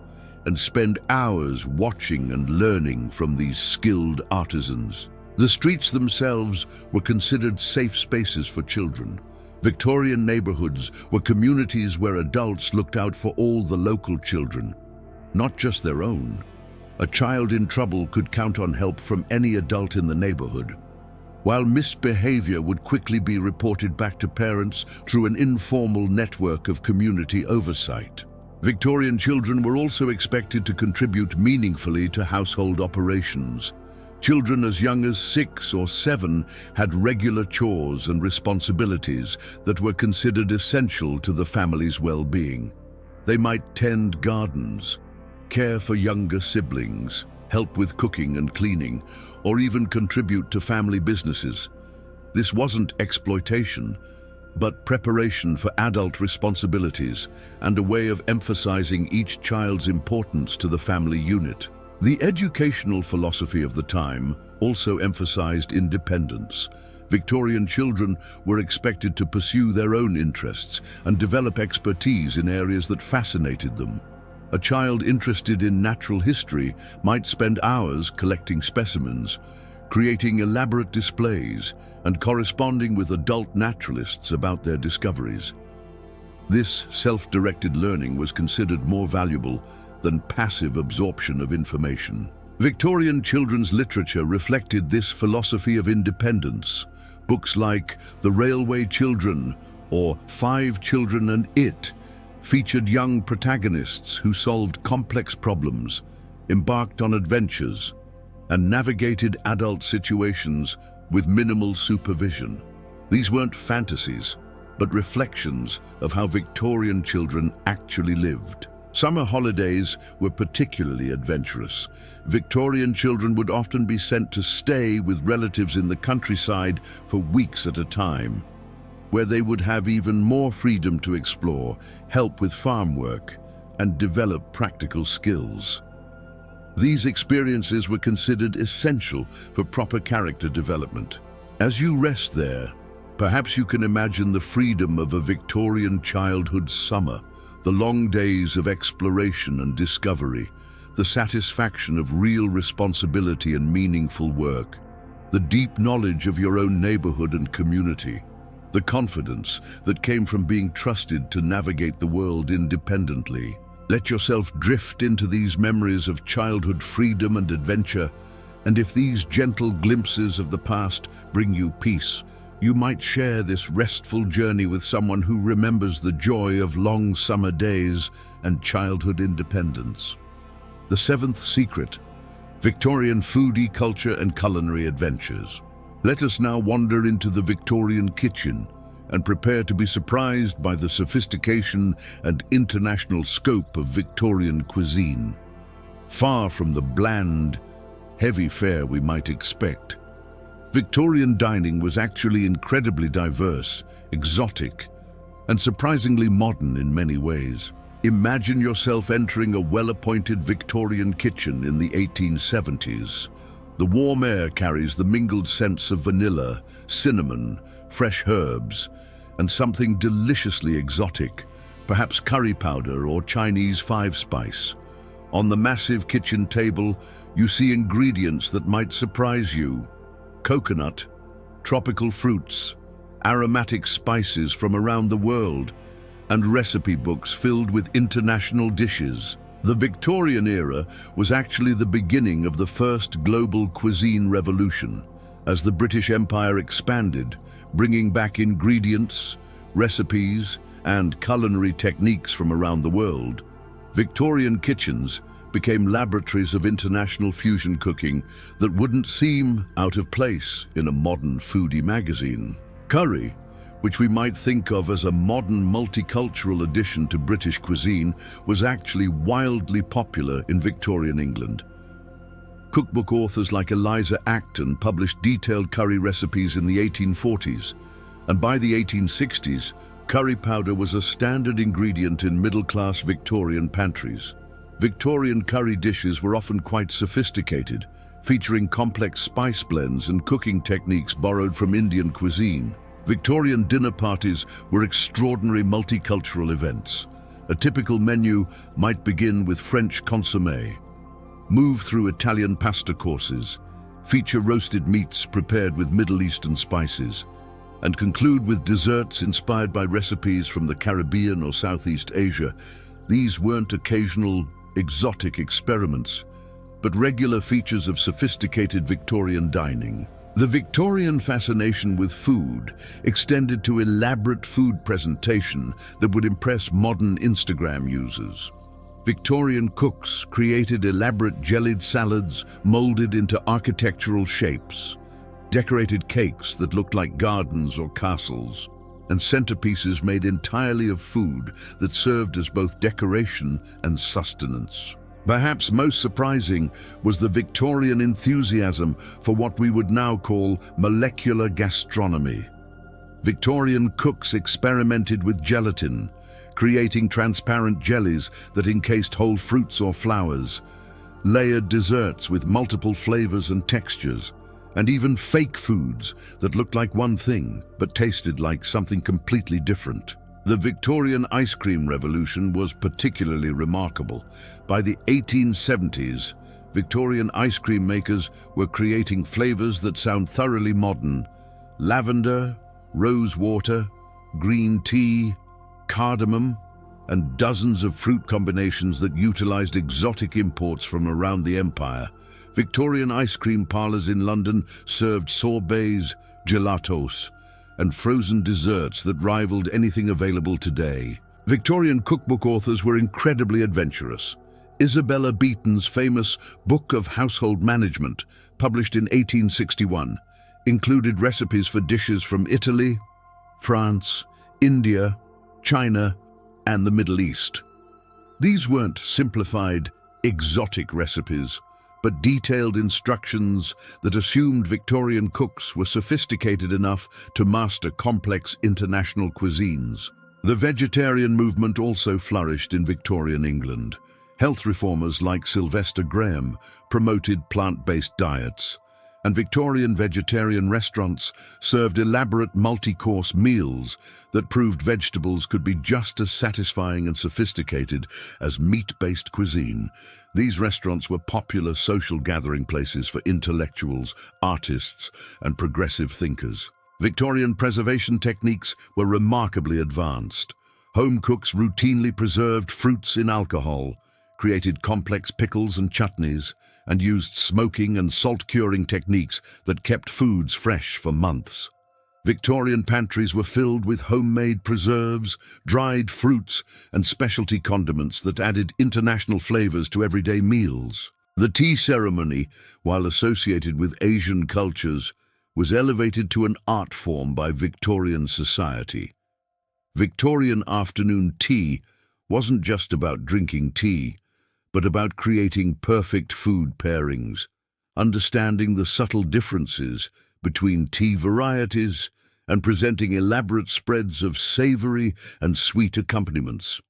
and spend hours watching and learning from these skilled artisans. The streets themselves were considered safe spaces for children. Victorian neighborhoods were communities where adults looked out for all the local children, not just their own. A child in trouble could count on help from any adult in the neighborhood, while misbehavior would quickly be reported back to parents through an informal network of community oversight. Victorian children were also expected to contribute meaningfully to household operations. Children as young as 6 or 7 had regular chores and responsibilities that were considered essential to the family's well-being. They might tend gardens, care for younger siblings, help with cooking and cleaning, or even contribute to family businesses. This wasn't exploitation, but preparation for adult responsibilities and a way of emphasizing each child's importance to the family unit. The educational philosophy of the time also emphasized independence. Victorian children were expected to pursue their own interests and develop expertise in areas that fascinated them. A child interested in natural history might spend hours collecting specimens, creating elaborate displays, and corresponding with adult naturalists about their discoveries. This self-directed learning was considered more valuable than passive absorption of information. Victorian children's literature reflected this philosophy of independence. Books like The Railway Children or 5 Children and It featured young protagonists who solved complex problems, embarked on adventures, and navigated adult situations with minimal supervision. These weren't fantasies, but reflections of how Victorian children actually lived. Summer holidays were particularly adventurous. Victorian children would often be sent to stay with relatives in the countryside for weeks at a time, where they would have even more freedom to explore, help with farm work, and develop practical skills. These experiences were considered essential for proper character development. As you rest there, perhaps you can imagine the freedom of a Victorian childhood summer, the long days of exploration and discovery, the satisfaction of real responsibility and meaningful work, the deep knowledge of your own neighborhood and community, the confidence that came from being trusted to navigate the world independently. Let yourself drift into these memories of childhood freedom and adventure, and if these gentle glimpses of the past bring you peace, you might share this restful journey with someone who remembers the joy of long summer days and childhood independence. The 7th secret: Victorian foodie culture and culinary adventures. Let us now wander into the Victorian kitchen and prepare to be surprised by the sophistication and international scope of Victorian cuisine. Far from the bland, heavy fare we might expect, Victorian dining was actually incredibly diverse, exotic, and surprisingly modern in many ways. Imagine yourself entering a well-appointed Victorian kitchen in the 1870s. The warm air carries the mingled scents of vanilla, cinnamon, fresh herbs, and something deliciously exotic, perhaps curry powder or Chinese five-spice. On the massive kitchen table, you see ingredients that might surprise you: coconut, tropical fruits, aromatic spices from around the world, and recipe books filled with international dishes. The Victorian era was actually the beginning of the first global cuisine revolution, as the British Empire expanded, bringing back ingredients, recipes, and culinary techniques from around the world. Victorian kitchens became laboratories of international fusion cooking that wouldn't seem out of place in a modern foodie magazine. Curry, which we might think of as a modern multicultural addition to British cuisine, was actually wildly popular in Victorian England. Cookbook authors like Eliza Acton published detailed curry recipes in the 1840s, and by the 1860s, curry powder was a standard ingredient in middle-class Victorian pantries. Victorian curry dishes were often quite sophisticated, featuring complex spice blends and cooking techniques borrowed from Indian cuisine. Victorian dinner parties were extraordinary multicultural events. A typical menu might begin with French consommé, move through Italian pasta courses, feature roasted meats prepared with Middle Eastern spices, and conclude with desserts inspired by recipes from the Caribbean or Southeast Asia. These weren't occasional, exotic experiments, but regular features of sophisticated Victorian dining. The Victorian fascination with food extended to elaborate food presentation that would impress modern Instagram users. Victorian cooks created elaborate jellied salads molded into architectural shapes, decorated cakes that looked like gardens or castles, and centerpieces made entirely of food that served as both decoration and sustenance. Perhaps most surprising was the Victorian enthusiasm for what we would now call molecular gastronomy. Victorian cooks experimented with gelatin, creating transparent jellies that encased whole fruits or flowers, layered desserts with multiple flavors and textures, and even fake foods that looked like one thing but tasted like something completely different. The Victorian ice cream revolution was particularly remarkable. By the 1870s, Victorian ice cream makers were creating flavors that sound thoroughly modern: lavender, rose water, green tea, cardamom, and dozens of fruit combinations that utilized exotic imports from around the empire. Victorian ice cream parlors in London served sorbets, gelatos, and frozen desserts that rivaled anything available today. Victorian cookbook authors were incredibly adventurous. Isabella Beeton's famous Book of Household Management, published in 1861, included recipes for dishes from Italy, France, India, China, and the Middle East. These weren't simplified, exotic recipes, but detailed instructions that assumed Victorian cooks were sophisticated enough to master complex international cuisines. The vegetarian movement also flourished in Victorian England. Health reformers like Sylvester Graham promoted plant-based diets, and Victorian vegetarian restaurants served elaborate multi-course meals that proved vegetables could be just as satisfying and sophisticated as meat-based cuisine. These restaurants were popular social gathering places for intellectuals, artists, and progressive thinkers. Victorian preservation techniques were remarkably advanced. Home cooks routinely preserved fruits in alcohol, created complex pickles and chutneys, and used smoking and salt-curing techniques that kept foods fresh for months. Victorian pantries were filled with homemade preserves, dried fruits, and specialty condiments that added international flavors to everyday meals. The tea ceremony, while associated with Asian cultures, was elevated to an art form by Victorian society. Victorian afternoon tea wasn't just about drinking tea, but about creating perfect food pairings, understanding the subtle differences between tea varieties, and presenting elaborate spreads of savory and sweet accompaniments.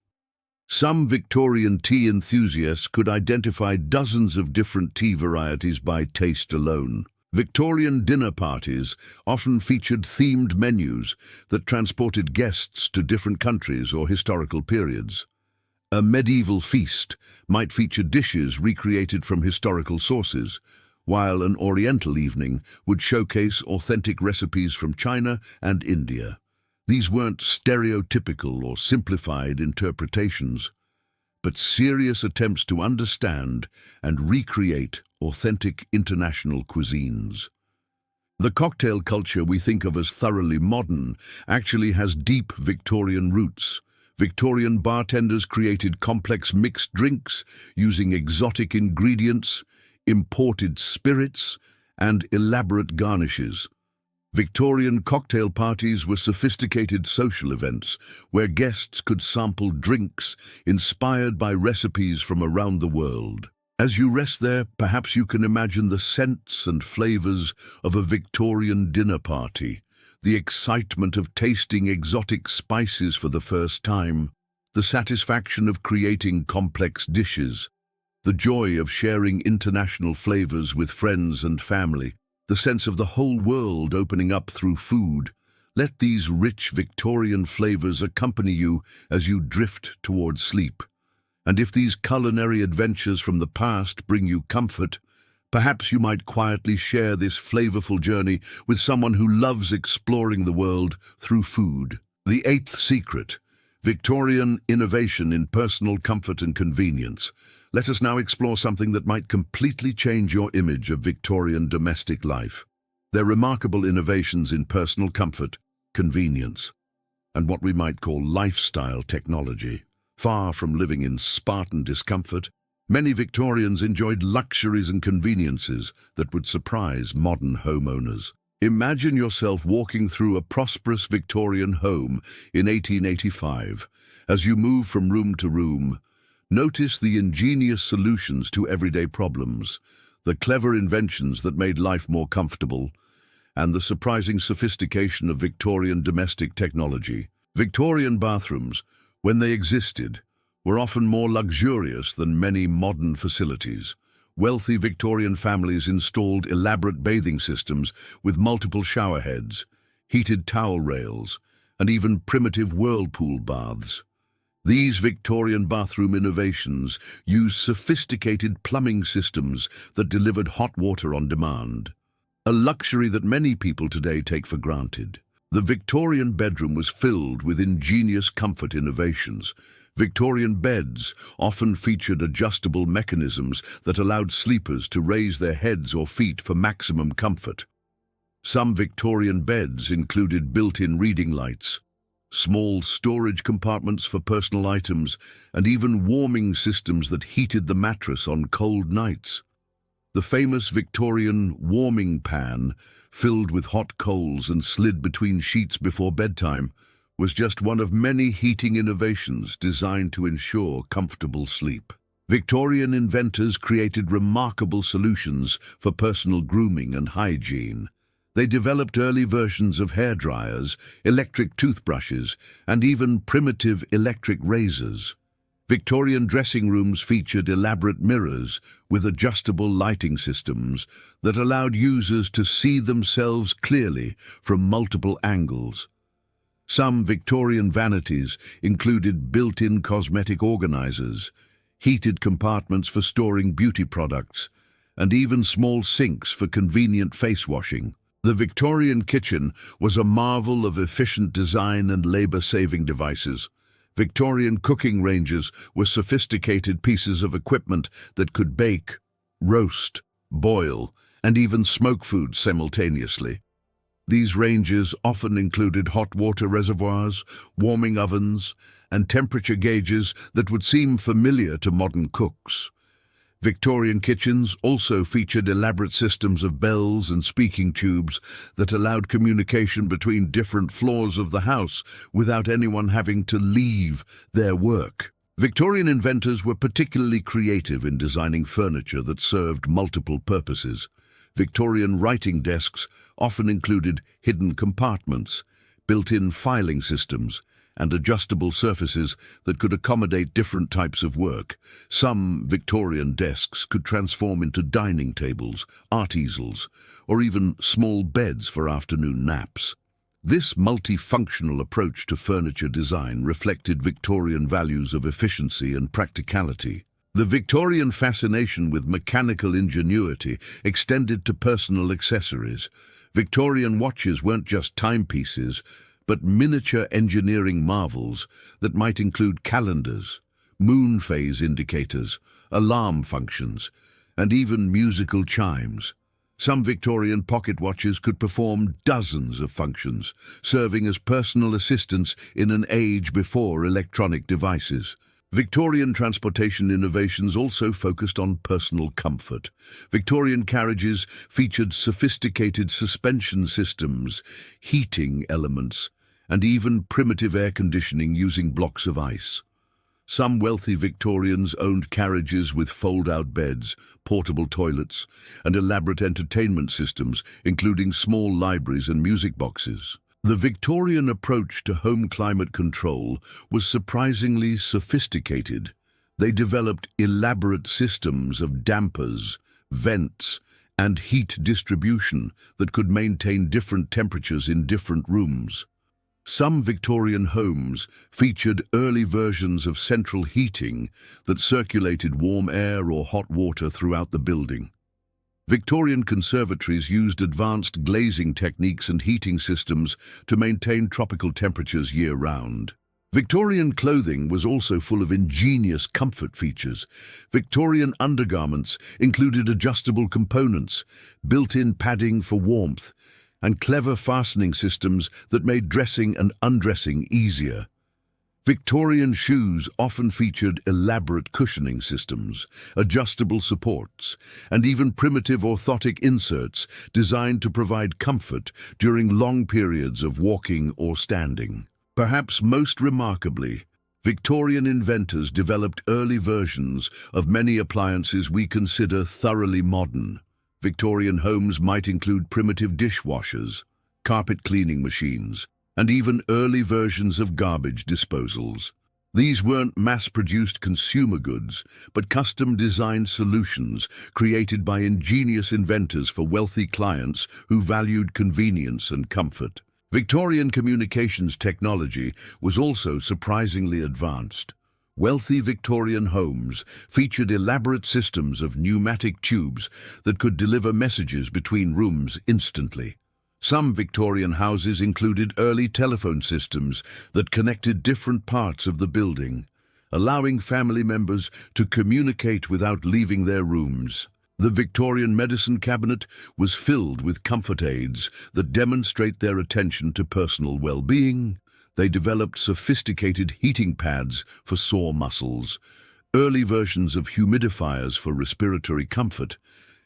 Some Victorian tea enthusiasts could identify dozens of different tea varieties by taste alone. Victorian dinner parties often featured themed menus that transported guests to different countries or historical periods. A medieval feast might feature dishes recreated from historical sources, while an Oriental evening would showcase authentic recipes from China and India. These weren't stereotypical or simplified interpretations, but serious attempts to understand and recreate authentic international cuisines. The cocktail culture we think of as thoroughly modern actually has deep Victorian roots. Victorian bartenders created complex mixed drinks using exotic ingredients, imported spirits, and elaborate garnishes. Victorian cocktail parties were sophisticated social events where guests could sample drinks inspired by recipes from around the world. As you rest there, perhaps you can imagine the scents and flavors of a Victorian dinner party, the excitement of tasting exotic spices for the first time, the satisfaction of creating complex dishes, the joy of sharing international flavors with friends and family, the sense of the whole world opening up through food. Let these rich Victorian flavors accompany you as you drift towards sleep. And if these culinary adventures from the past bring you comfort, perhaps you might quietly share this flavorful journey with someone who loves exploring the world through food. The eighth secret: Victorian innovation in personal comfort and convenience. Let us now explore something that might completely change your image of Victorian domestic life. Their remarkable innovations in personal comfort, convenience, and what we might call lifestyle technology. Far from living in Spartan discomfort, many Victorians enjoyed luxuries and conveniences that would surprise modern homeowners. Imagine yourself walking through a prosperous Victorian home in 1885. As you move from room to room, notice the ingenious solutions to everyday problems, the clever inventions that made life more comfortable, and the surprising sophistication of Victorian domestic technology. Victorian bathrooms, when they existed, were often more luxurious than many modern facilities. Wealthy Victorian families installed elaborate bathing systems with multiple shower heads, heated towel rails, and even primitive whirlpool baths. These Victorian bathroom innovations used sophisticated plumbing systems that delivered hot water on demand, a luxury that many people today take for granted. The Victorian bedroom was filled with ingenious comfort innovations. Victorian beds often featured adjustable mechanisms that allowed sleepers to raise their heads or feet for maximum comfort. Some Victorian beds included built-in reading lights, small storage compartments for personal items, and even warming systems that heated the mattress on cold nights. The famous Victorian warming pan, filled with hot coals and slid between sheets before bedtime, was just one of many heating innovations designed to ensure comfortable sleep. Victorian inventors created remarkable solutions for personal grooming and hygiene. They developed early versions of hairdryers, electric toothbrushes, and even primitive electric razors. Victorian dressing rooms featured elaborate mirrors with adjustable lighting systems that allowed users to see themselves clearly from multiple angles. Some Victorian vanities included built-in cosmetic organizers, heated compartments for storing beauty products, and even small sinks for convenient face washing. The Victorian kitchen was a marvel of efficient design and labor-saving devices. Victorian cooking ranges were sophisticated pieces of equipment that could bake, roast, boil, and even smoke food simultaneously. These ranges often included hot water reservoirs, warming ovens, and temperature gauges that would seem familiar to modern cooks. Victorian kitchens also featured elaborate systems of bells and speaking tubes that allowed communication between different floors of the house without anyone having to leave their work. Victorian inventors were particularly creative in designing furniture that served multiple purposes. Victorian writing desks often included hidden compartments, built-in filing systems, and adjustable surfaces that could accommodate different types of work. Some Victorian desks could transform into dining tables, art easels, or even small beds for afternoon naps. This multifunctional approach to furniture design reflected Victorian values of efficiency and practicality. The Victorian fascination with mechanical ingenuity extended to personal accessories. Victorian watches weren't just timepieces, but miniature engineering marvels that might include calendars, moon phase indicators, alarm functions, and even musical chimes. Some Victorian pocket watches could perform dozens of functions, serving as personal assistants in an age before electronic devices. Victorian transportation innovations also focused on personal comfort. Victorian carriages featured sophisticated suspension systems, heating elements, and even primitive air conditioning using blocks of ice. Some wealthy Victorians owned carriages with fold-out beds, portable toilets, and elaborate entertainment systems, including small libraries and music boxes. The Victorian approach to home climate control was surprisingly sophisticated. They developed elaborate systems of dampers, vents, and heat distribution that could maintain different temperatures in different rooms. Some Victorian homes featured early versions of central heating that circulated warm air or hot water throughout the building. Victorian conservatories used advanced glazing techniques and heating systems to maintain tropical temperatures year-round. Victorian clothing was also full of ingenious comfort features. Victorian undergarments included adjustable components, built-in padding for warmth, and clever fastening systems that made dressing and undressing easier. Victorian shoes often featured elaborate cushioning systems, adjustable supports, and even primitive orthotic inserts designed to provide comfort during long periods of walking or standing. Perhaps most remarkably, Victorian inventors developed early versions of many appliances we consider thoroughly modern. Victorian homes might include primitive dishwashers, carpet cleaning machines, and even early versions of garbage disposals. These weren't mass-produced consumer goods, but custom-designed solutions created by ingenious inventors for wealthy clients who valued convenience and comfort. Victorian communications technology was also surprisingly advanced. Wealthy Victorian homes featured elaborate systems of pneumatic tubes that could deliver messages between rooms instantly. Some Victorian houses included early telephone systems that connected different parts of the building, allowing family members to communicate without leaving their rooms. The Victorian medicine cabinet was filled with comfort aids that demonstrate their attention to personal well-being. They developed sophisticated heating pads for sore muscles, early versions of humidifiers for respiratory comfort,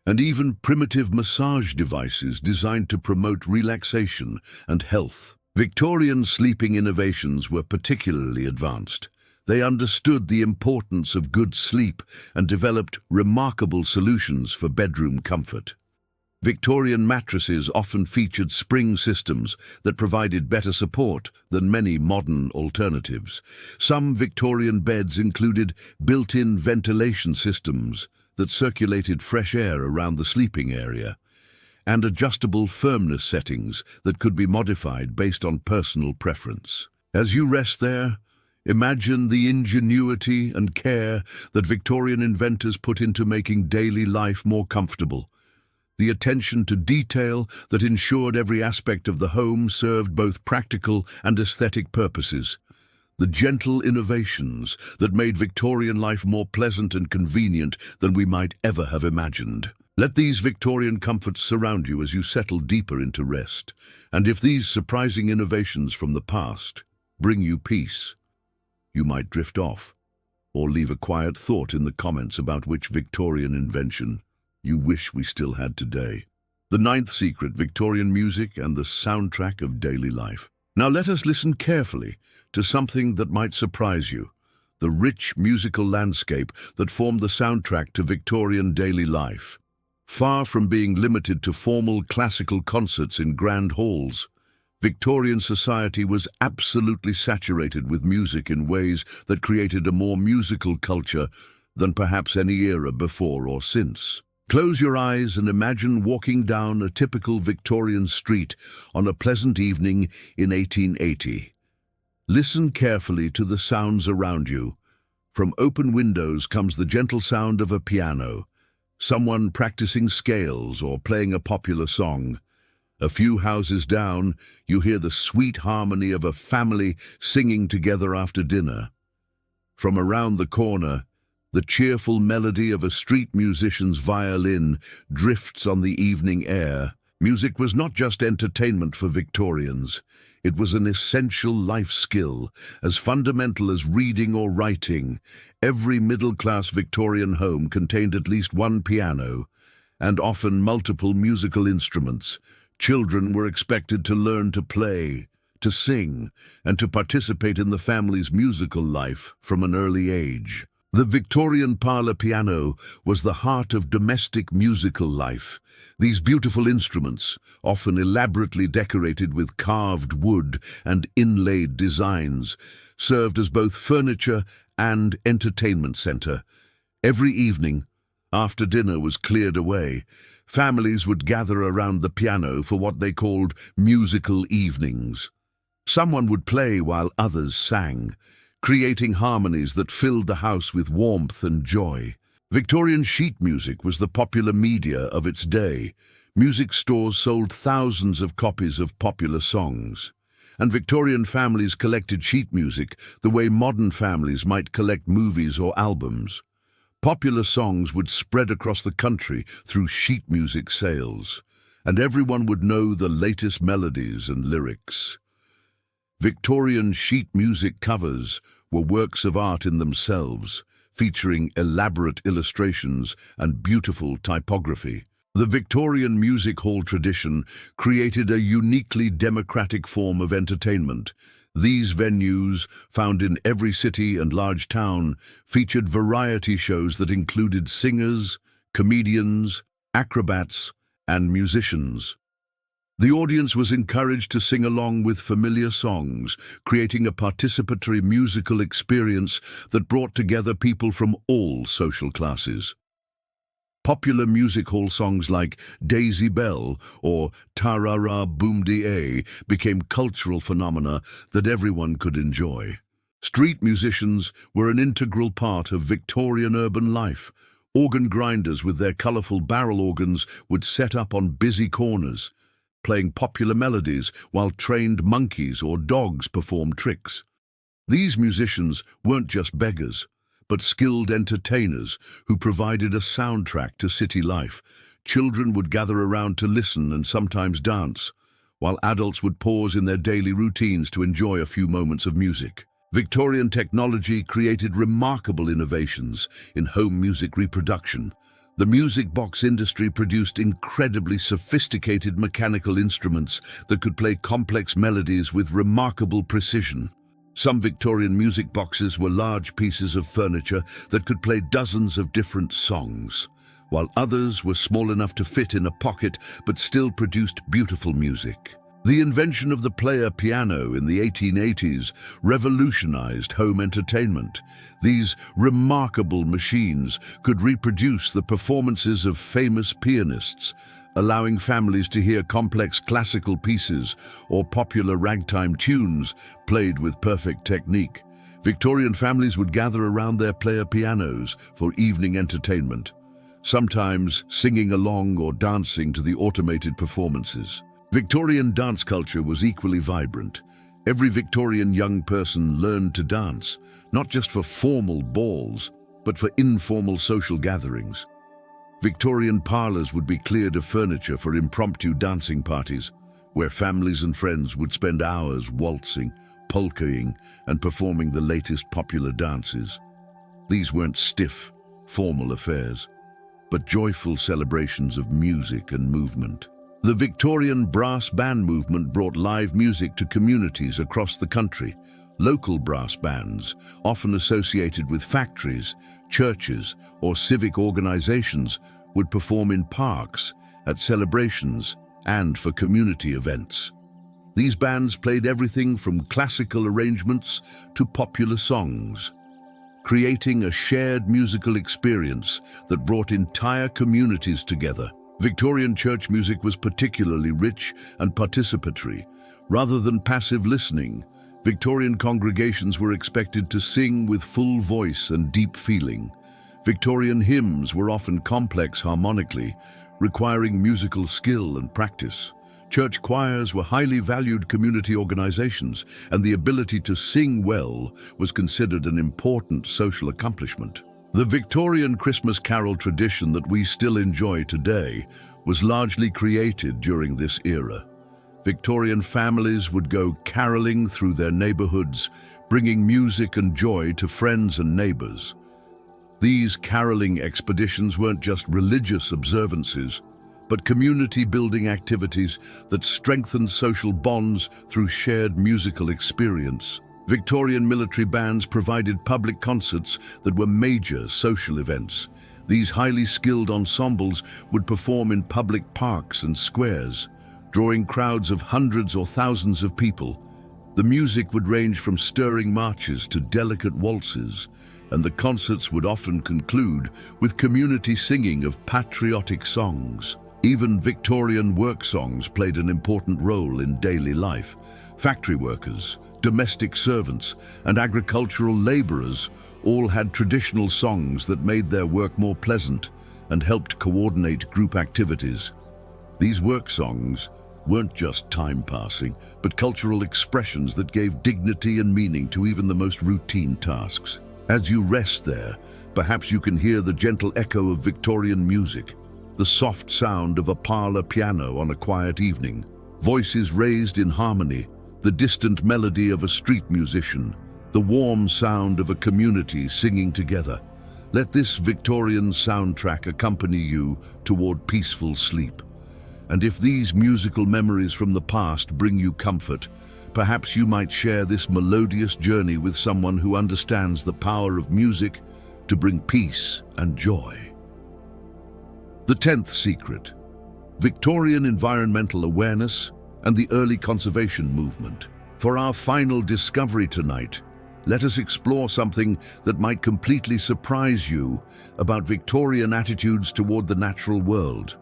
and even primitive massage devices designed to promote relaxation and health. Victorian sleeping innovations were particularly advanced. They understood the importance of good sleep and developed remarkable solutions for bedroom comfort. Victorian mattresses often featured spring systems that provided better support than many modern alternatives. Some Victorian beds included built-in ventilation systems that circulated fresh air around the sleeping area, and adjustable firmness settings that could be modified based on personal preference. As you rest there, imagine the ingenuity and care that Victorian inventors put into making daily life more comfortable. The attention to detail that ensured every aspect of the home served both practical and aesthetic purposes. The gentle innovations that made Victorian life more pleasant and convenient than we might ever have imagined. Let these Victorian comforts surround you as you settle deeper into rest. And if these surprising innovations from the past bring you peace, you might drift off or leave a quiet thought in the comments about which Victorian invention you wish we still had today. The ninth secret: Victorian music and the soundtrack of daily life. Now let us listen carefully to something that might surprise you: the rich musical landscape that formed the soundtrack to Victorian daily life. Far from being limited to formal classical concerts in grand halls, Victorian society was absolutely saturated with music in ways that created a more musical culture than perhaps any era before or since. Close your eyes and imagine walking down a typical Victorian street on a pleasant evening in 1880. Listen carefully to the sounds around you. From open windows comes the gentle sound of a piano, someone practicing scales or playing a popular song. A few houses down, you hear the sweet harmony of a family singing together after dinner. From around the corner, the cheerful melody of a street musician's violin drifts on the evening air. Music was not just entertainment for Victorians. It was an essential life skill, as fundamental as reading or writing. Every middle-class Victorian home contained at least one piano, and often multiple musical instruments. Children were expected to learn to play, to sing, and to participate in the family's musical life from an early age. The Victorian parlour piano was the heart of domestic musical life. These beautiful instruments, often elaborately decorated with carved wood and inlaid designs, served as both furniture and entertainment centre. Every evening, after dinner was cleared away, families would gather around the piano for what they called musical evenings. Someone would play while others sang, creating harmonies that filled the house with warmth and joy. Victorian sheet music was the popular media of its day. Music stores sold thousands of copies of popular songs, and Victorian families collected sheet music the way modern families might collect movies or albums. Popular songs would spread across the country through sheet music sales, and everyone would know the latest melodies and lyrics. Victorian sheet music covers were works of art in themselves, featuring elaborate illustrations and beautiful typography. The Victorian music hall tradition created a uniquely democratic form of entertainment. These venues, found in every city and large town, featured variety shows that included singers, comedians, acrobats, and musicians. The audience was encouraged to sing along with familiar songs, creating a participatory musical experience that brought together people from all social classes. Popular music hall songs like Daisy Bell or Ta-ra-ra Boom-de-ay became cultural phenomena that everyone could enjoy. Street musicians were an integral part of Victorian urban life. Organ grinders with their colourful barrel organs would set up on busy corners, playing popular melodies while trained monkeys or dogs performed tricks. These musicians weren't just beggars, but skilled entertainers who provided a soundtrack to city life. Children would gather around to listen and sometimes dance, while adults would pause in their daily routines to enjoy a few moments of music. Victorian technology created remarkable innovations in home music reproduction. The music box industry produced incredibly sophisticated mechanical instruments that could play complex melodies with remarkable precision. Some Victorian music boxes were large pieces of furniture that could play dozens of different songs, while others were small enough to fit in a pocket but still produced beautiful music. The invention of the player piano in the 1880s revolutionized home entertainment. These remarkable machines could reproduce the performances of famous pianists, allowing families to hear complex classical pieces or popular ragtime tunes played with perfect technique. Victorian families would gather around their player pianos for evening entertainment, sometimes singing along or dancing to the automated performances. Victorian dance culture was equally vibrant. Every Victorian young person learned to dance, not just for formal balls, but for informal social gatherings. Victorian parlours would be cleared of furniture for impromptu dancing parties, where families and friends would spend hours waltzing, polkaing, and performing the latest popular dances. These weren't stiff, formal affairs, but joyful celebrations of music and movement. The Victorian brass band movement brought live music to communities across the country. Local brass bands, often associated with factories, churches, or civic organizations, would perform in parks, at celebrations, and for community events. These bands played everything from classical arrangements to popular songs, creating a shared musical experience that brought entire communities together. Victorian church music was particularly rich and participatory. Rather than passive listening, Victorian congregations were expected to sing with full voice and deep feeling. Victorian hymns were often complex harmonically, requiring musical skill and practice. Church choirs were highly valued community organizations, and the ability to sing well was considered an important social accomplishment. The Victorian Christmas carol tradition that we still enjoy today was largely created during this era. Victorian families would go caroling through their neighborhoods, bringing music and joy to friends and neighbors. These caroling expeditions weren't just religious observances, but community-building activities that strengthened social bonds through shared musical experience. Victorian military bands provided public concerts that were major social events. These highly skilled ensembles would perform in public parks and squares, drawing crowds of hundreds or thousands of people. The music would range from stirring marches to delicate waltzes, and the concerts would often conclude with community singing of patriotic songs. Even Victorian work songs played an important role in daily life. Factory workers, domestic servants, and agricultural laborers all had traditional songs that made their work more pleasant and helped coordinate group activities. These work songs weren't just time passing, but cultural expressions that gave dignity and meaning to even the most routine tasks. As you rest there, perhaps you can hear the gentle echo of Victorian music, the soft sound of a parlor piano on a quiet evening, voices raised in harmony, the distant melody of a street musician, the warm sound of a community singing together. Let this Victorian soundtrack accompany you toward peaceful sleep. And if these musical memories from the past bring you comfort, perhaps you might share this melodious journey with someone who understands the power of music to bring peace and joy. The 10th secret: Victorian environmental awareness and the early conservation movement. For our final discovery tonight, let us explore something that might completely surprise you about Victorian attitudes toward the natural world.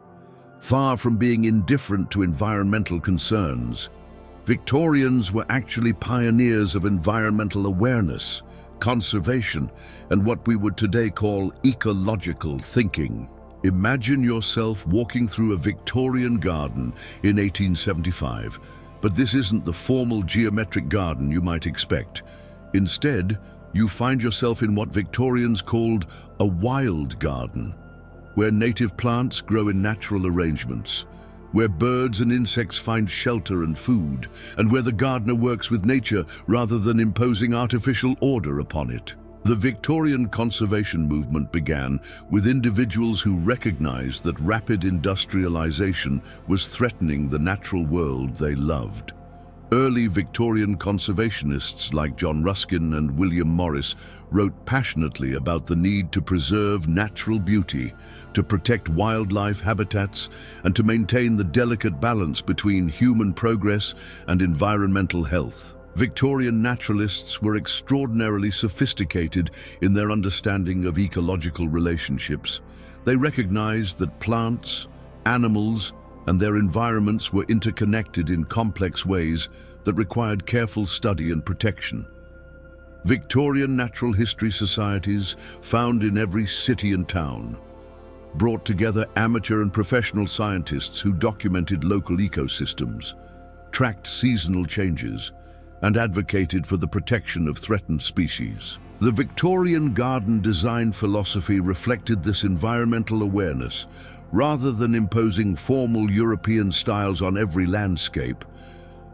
Far from being indifferent to environmental concerns, Victorians were actually pioneers of environmental awareness, conservation, and what we would today call ecological thinking. Imagine yourself walking through a Victorian garden in 1875, but this isn't the formal geometric garden you might expect. Instead, you find yourself in what Victorians called a wild garden, where native plants grow in natural arrangements, where birds and insects find shelter and food, and where the gardener works with nature rather than imposing artificial order upon it. The Victorian conservation movement began with individuals who recognized that rapid industrialization was threatening the natural world they loved. Early Victorian conservationists like John Ruskin and William Morris wrote passionately about the need to preserve natural beauty, to protect wildlife habitats, and to maintain the delicate balance between human progress and environmental health. Victorian naturalists were extraordinarily sophisticated in their understanding of ecological relationships. They recognized that plants, animals, and their environments were interconnected in complex ways that required careful study and protection. Victorian natural history societies, found in every city and town, brought together amateur and professional scientists who documented local ecosystems, tracked seasonal changes, and advocated for the protection of threatened species. The Victorian garden design philosophy reflected this environmental awareness. Rather than imposing formal European styles on every landscape,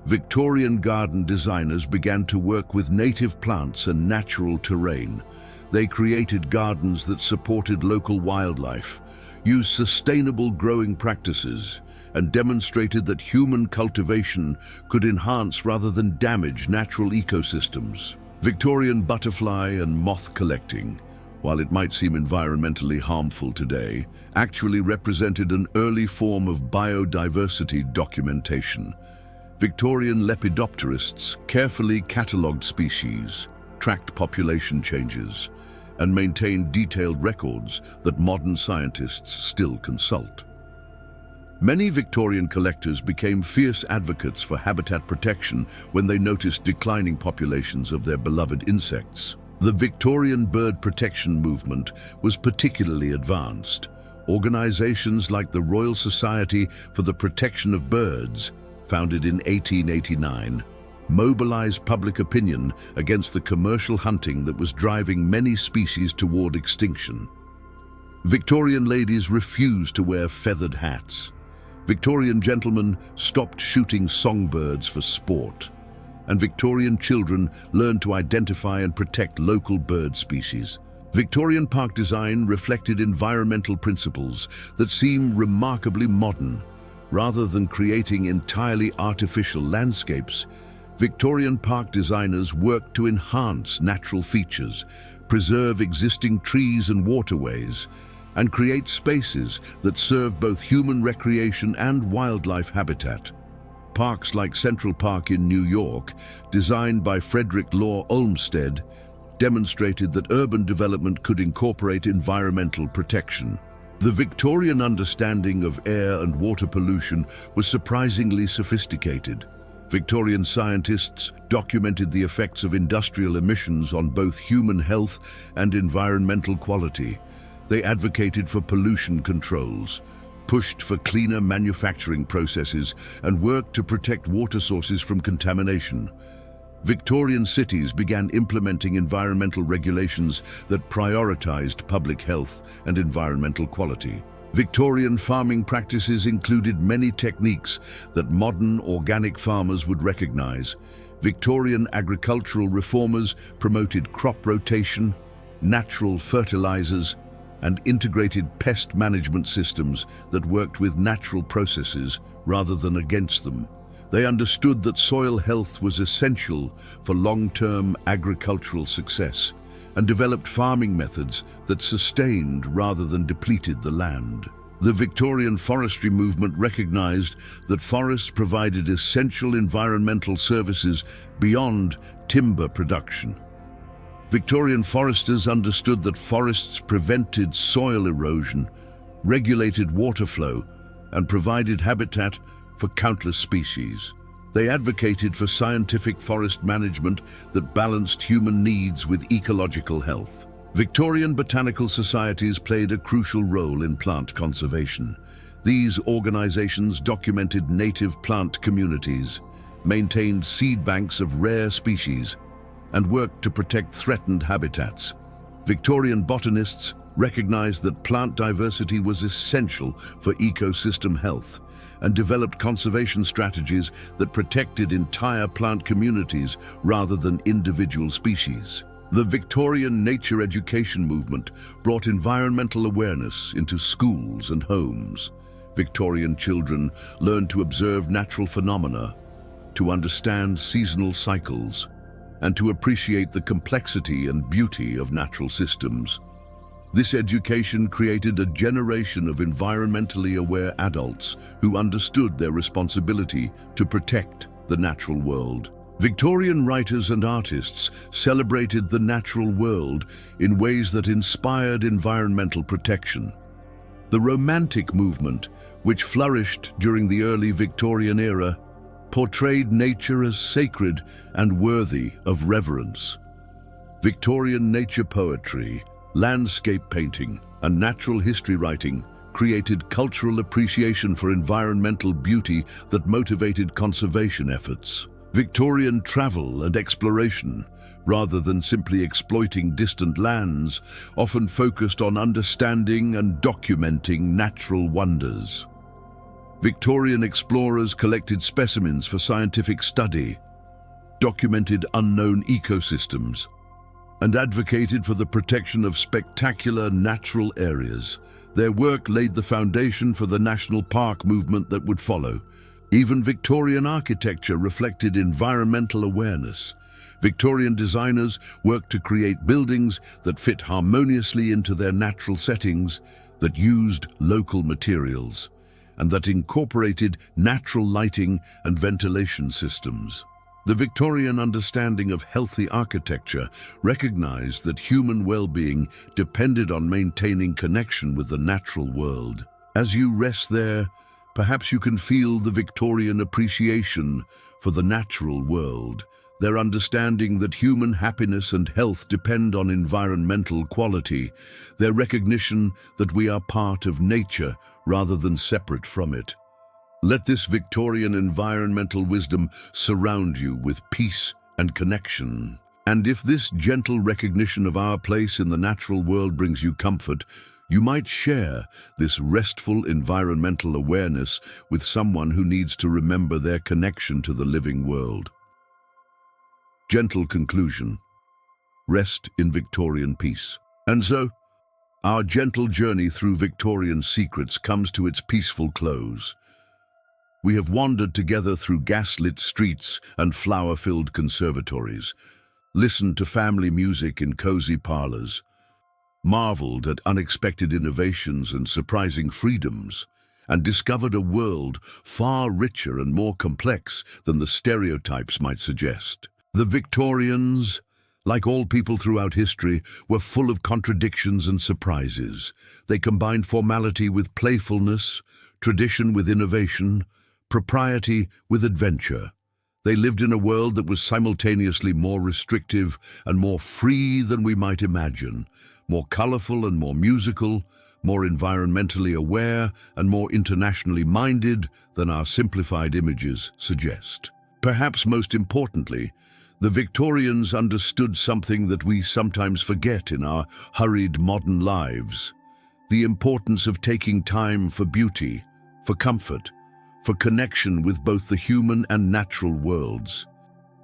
Victorian garden designers began to work with native plants and natural terrain. They created gardens that supported local wildlife, used sustainable growing practices, and demonstrated that human cultivation could enhance rather than damage natural ecosystems. Victorian butterfly and moth collecting, while it might seem environmentally harmful today, actually represented an early form of biodiversity documentation. Victorian lepidopterists carefully catalogued species, tracked population changes, and maintained detailed records that modern scientists still consult. Many Victorian collectors became fierce advocates for habitat protection when they noticed declining populations of their beloved insects. The Victorian bird protection movement was particularly advanced. Organizations like the Royal Society for the Protection of Birds, founded in 1889, mobilized public opinion against the commercial hunting that was driving many species toward extinction. Victorian ladies refused to wear feathered hats. Victorian gentlemen stopped shooting songbirds for sport, and Victorian children learned to identify and protect local bird species. Victorian park design reflected environmental principles that seem remarkably modern. Rather than creating entirely artificial landscapes, Victorian park designers worked to enhance natural features, preserve existing trees and waterways, and create spaces that serve both human recreation and wildlife habitat. Parks like Central Park in New York, designed by Frederick Law Olmsted, demonstrated that urban development could incorporate environmental protection. The Victorian understanding of air and water pollution was surprisingly sophisticated. Victorian scientists documented the effects of industrial emissions on both human health and environmental quality. They advocated for pollution controls, pushed for cleaner manufacturing processes, and worked to protect water sources from contamination. Victorian cities began implementing environmental regulations that prioritized public health and environmental quality. Victorian farming practices included many techniques that modern organic farmers would recognize. Victorian agricultural reformers promoted crop rotation, natural fertilizers, and integrated pest management systems that worked with natural processes rather than against them. They understood that soil health was essential for long-term agricultural success and developed farming methods that sustained rather than depleted the land. The Victorian forestry movement recognized that forests provided essential environmental services beyond timber production. Victorian foresters understood that forests prevented soil erosion, regulated water flow, and provided habitat for countless species. They advocated for scientific forest management that balanced human needs with ecological health. Victorian botanical societies played a crucial role in plant conservation. These organizations documented native plant communities, maintained seed banks of rare species, and worked to protect threatened habitats. Victorian botanists recognized that plant diversity was essential for ecosystem health and developed conservation strategies that protected entire plant communities rather than individual species. The Victorian nature education movement brought environmental awareness into schools and homes. Victorian children learned to observe natural phenomena, to understand seasonal cycles, and to appreciate the complexity and beauty of natural systems. This education created a generation of environmentally aware adults who understood their responsibility to protect the natural world. Victorian writers and artists celebrated the natural world in ways that inspired environmental protection. The Romantic movement, which flourished during the early Victorian era, portrayed nature as sacred and worthy of reverence. Victorian nature poetry, landscape painting, and natural history writing created cultural appreciation for environmental beauty that motivated conservation efforts. Victorian travel and exploration, rather than simply exploiting distant lands, often focused on understanding and documenting natural wonders. Victorian explorers collected specimens for scientific study, documented unknown ecosystems, and advocated for the protection of spectacular natural areas. Their work laid the foundation for the national park movement that would follow. Even Victorian architecture reflected environmental awareness. Victorian designers worked to create buildings that fit harmoniously into their natural settings, that used local materials, and that incorporated natural lighting and ventilation systems. The Victorian understanding of healthy architecture recognized that human well-being depended on maintaining connection with the natural world. As you rest there, perhaps you can feel the Victorian appreciation for the natural world, their understanding that human happiness and health depend on environmental quality, their recognition that we are part of nature rather than separate from it. Let this Victorian environmental wisdom surround you with peace and connection. And if this gentle recognition of our place in the natural world brings you comfort, you might share this restful environmental awareness with someone who needs to remember their connection to the living world. Gentle conclusion. Rest in Victorian peace. And so, our gentle journey through Victorian secrets comes to its peaceful close. We have wandered together through gaslit streets and flower-filled conservatories, listened to family music in cozy parlors, marveled at unexpected innovations and surprising freedoms, and discovered a world far richer and more complex than the stereotypes might suggest. The Victorians, like all people throughout history, were full of contradictions and surprises. They combined formality with playfulness, tradition with innovation, propriety with adventure. They lived in a world that was simultaneously more restrictive and more free than we might imagine, more colorful and more musical, more environmentally aware and more internationally minded than our simplified images suggest. Perhaps most importantly, the Victorians understood something that we sometimes forget in our hurried modern lives: the importance of taking time for beauty, for comfort, for connection with both the human and natural worlds.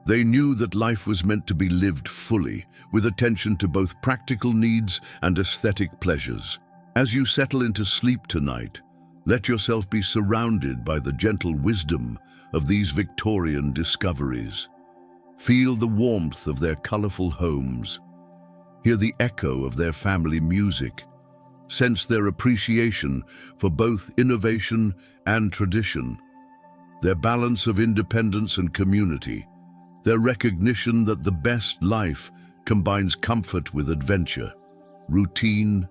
They knew that life was meant to be lived fully, with attention to both practical needs and aesthetic pleasures. As you settle into sleep tonight, let yourself be surrounded by the gentle wisdom of these Victorian discoveries. Feel the warmth of their colorful homes. Hear the echo of their family music. Sense their appreciation for both innovation and tradition, their balance of independence and community, their recognition that the best life combines comfort with adventure, routine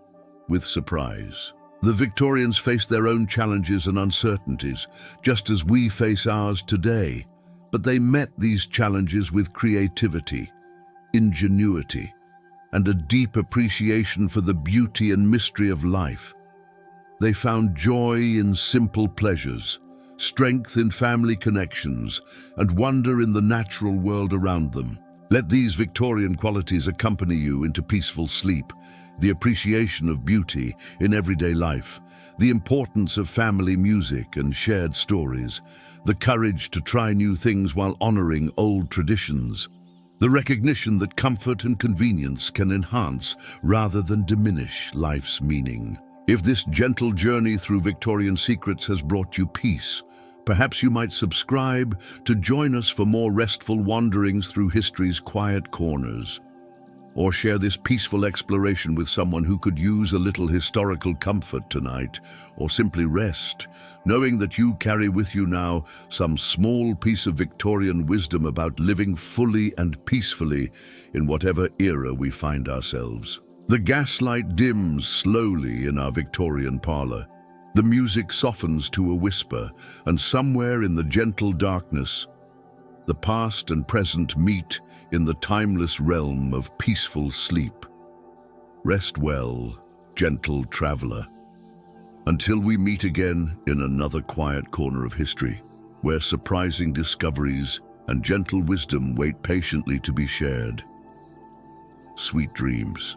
with surprise. The Victorians faced their own challenges and uncertainties, just as we face ours today, but they met these challenges with creativity, ingenuity, and a deep appreciation for the beauty and mystery of life. They found joy in simple pleasures, strength in family connections, and wonder in the natural world around them. Let these Victorian qualities accompany you into peaceful sleep, the appreciation of beauty in everyday life, the importance of family music and shared stories, the courage to try new things while honoring old traditions, the recognition that comfort and convenience can enhance rather than diminish life's meaning. If this gentle journey through Victorian secrets has brought you peace, perhaps you might subscribe to join us for more restful wanderings through history's quiet corners. Or share this peaceful exploration with someone who could use a little historical comfort tonight, or simply rest, knowing that you carry with you now some small piece of Victorian wisdom about living fully and peacefully in whatever era we find ourselves. The gaslight dims slowly in our Victorian parlor. The music softens to a whisper, and somewhere in the gentle darkness, the past and present meet in the timeless realm of peaceful sleep. Rest well, gentle traveler, until we meet again in another quiet corner of history, where surprising discoveries and gentle wisdom wait patiently to be shared. Sweet dreams.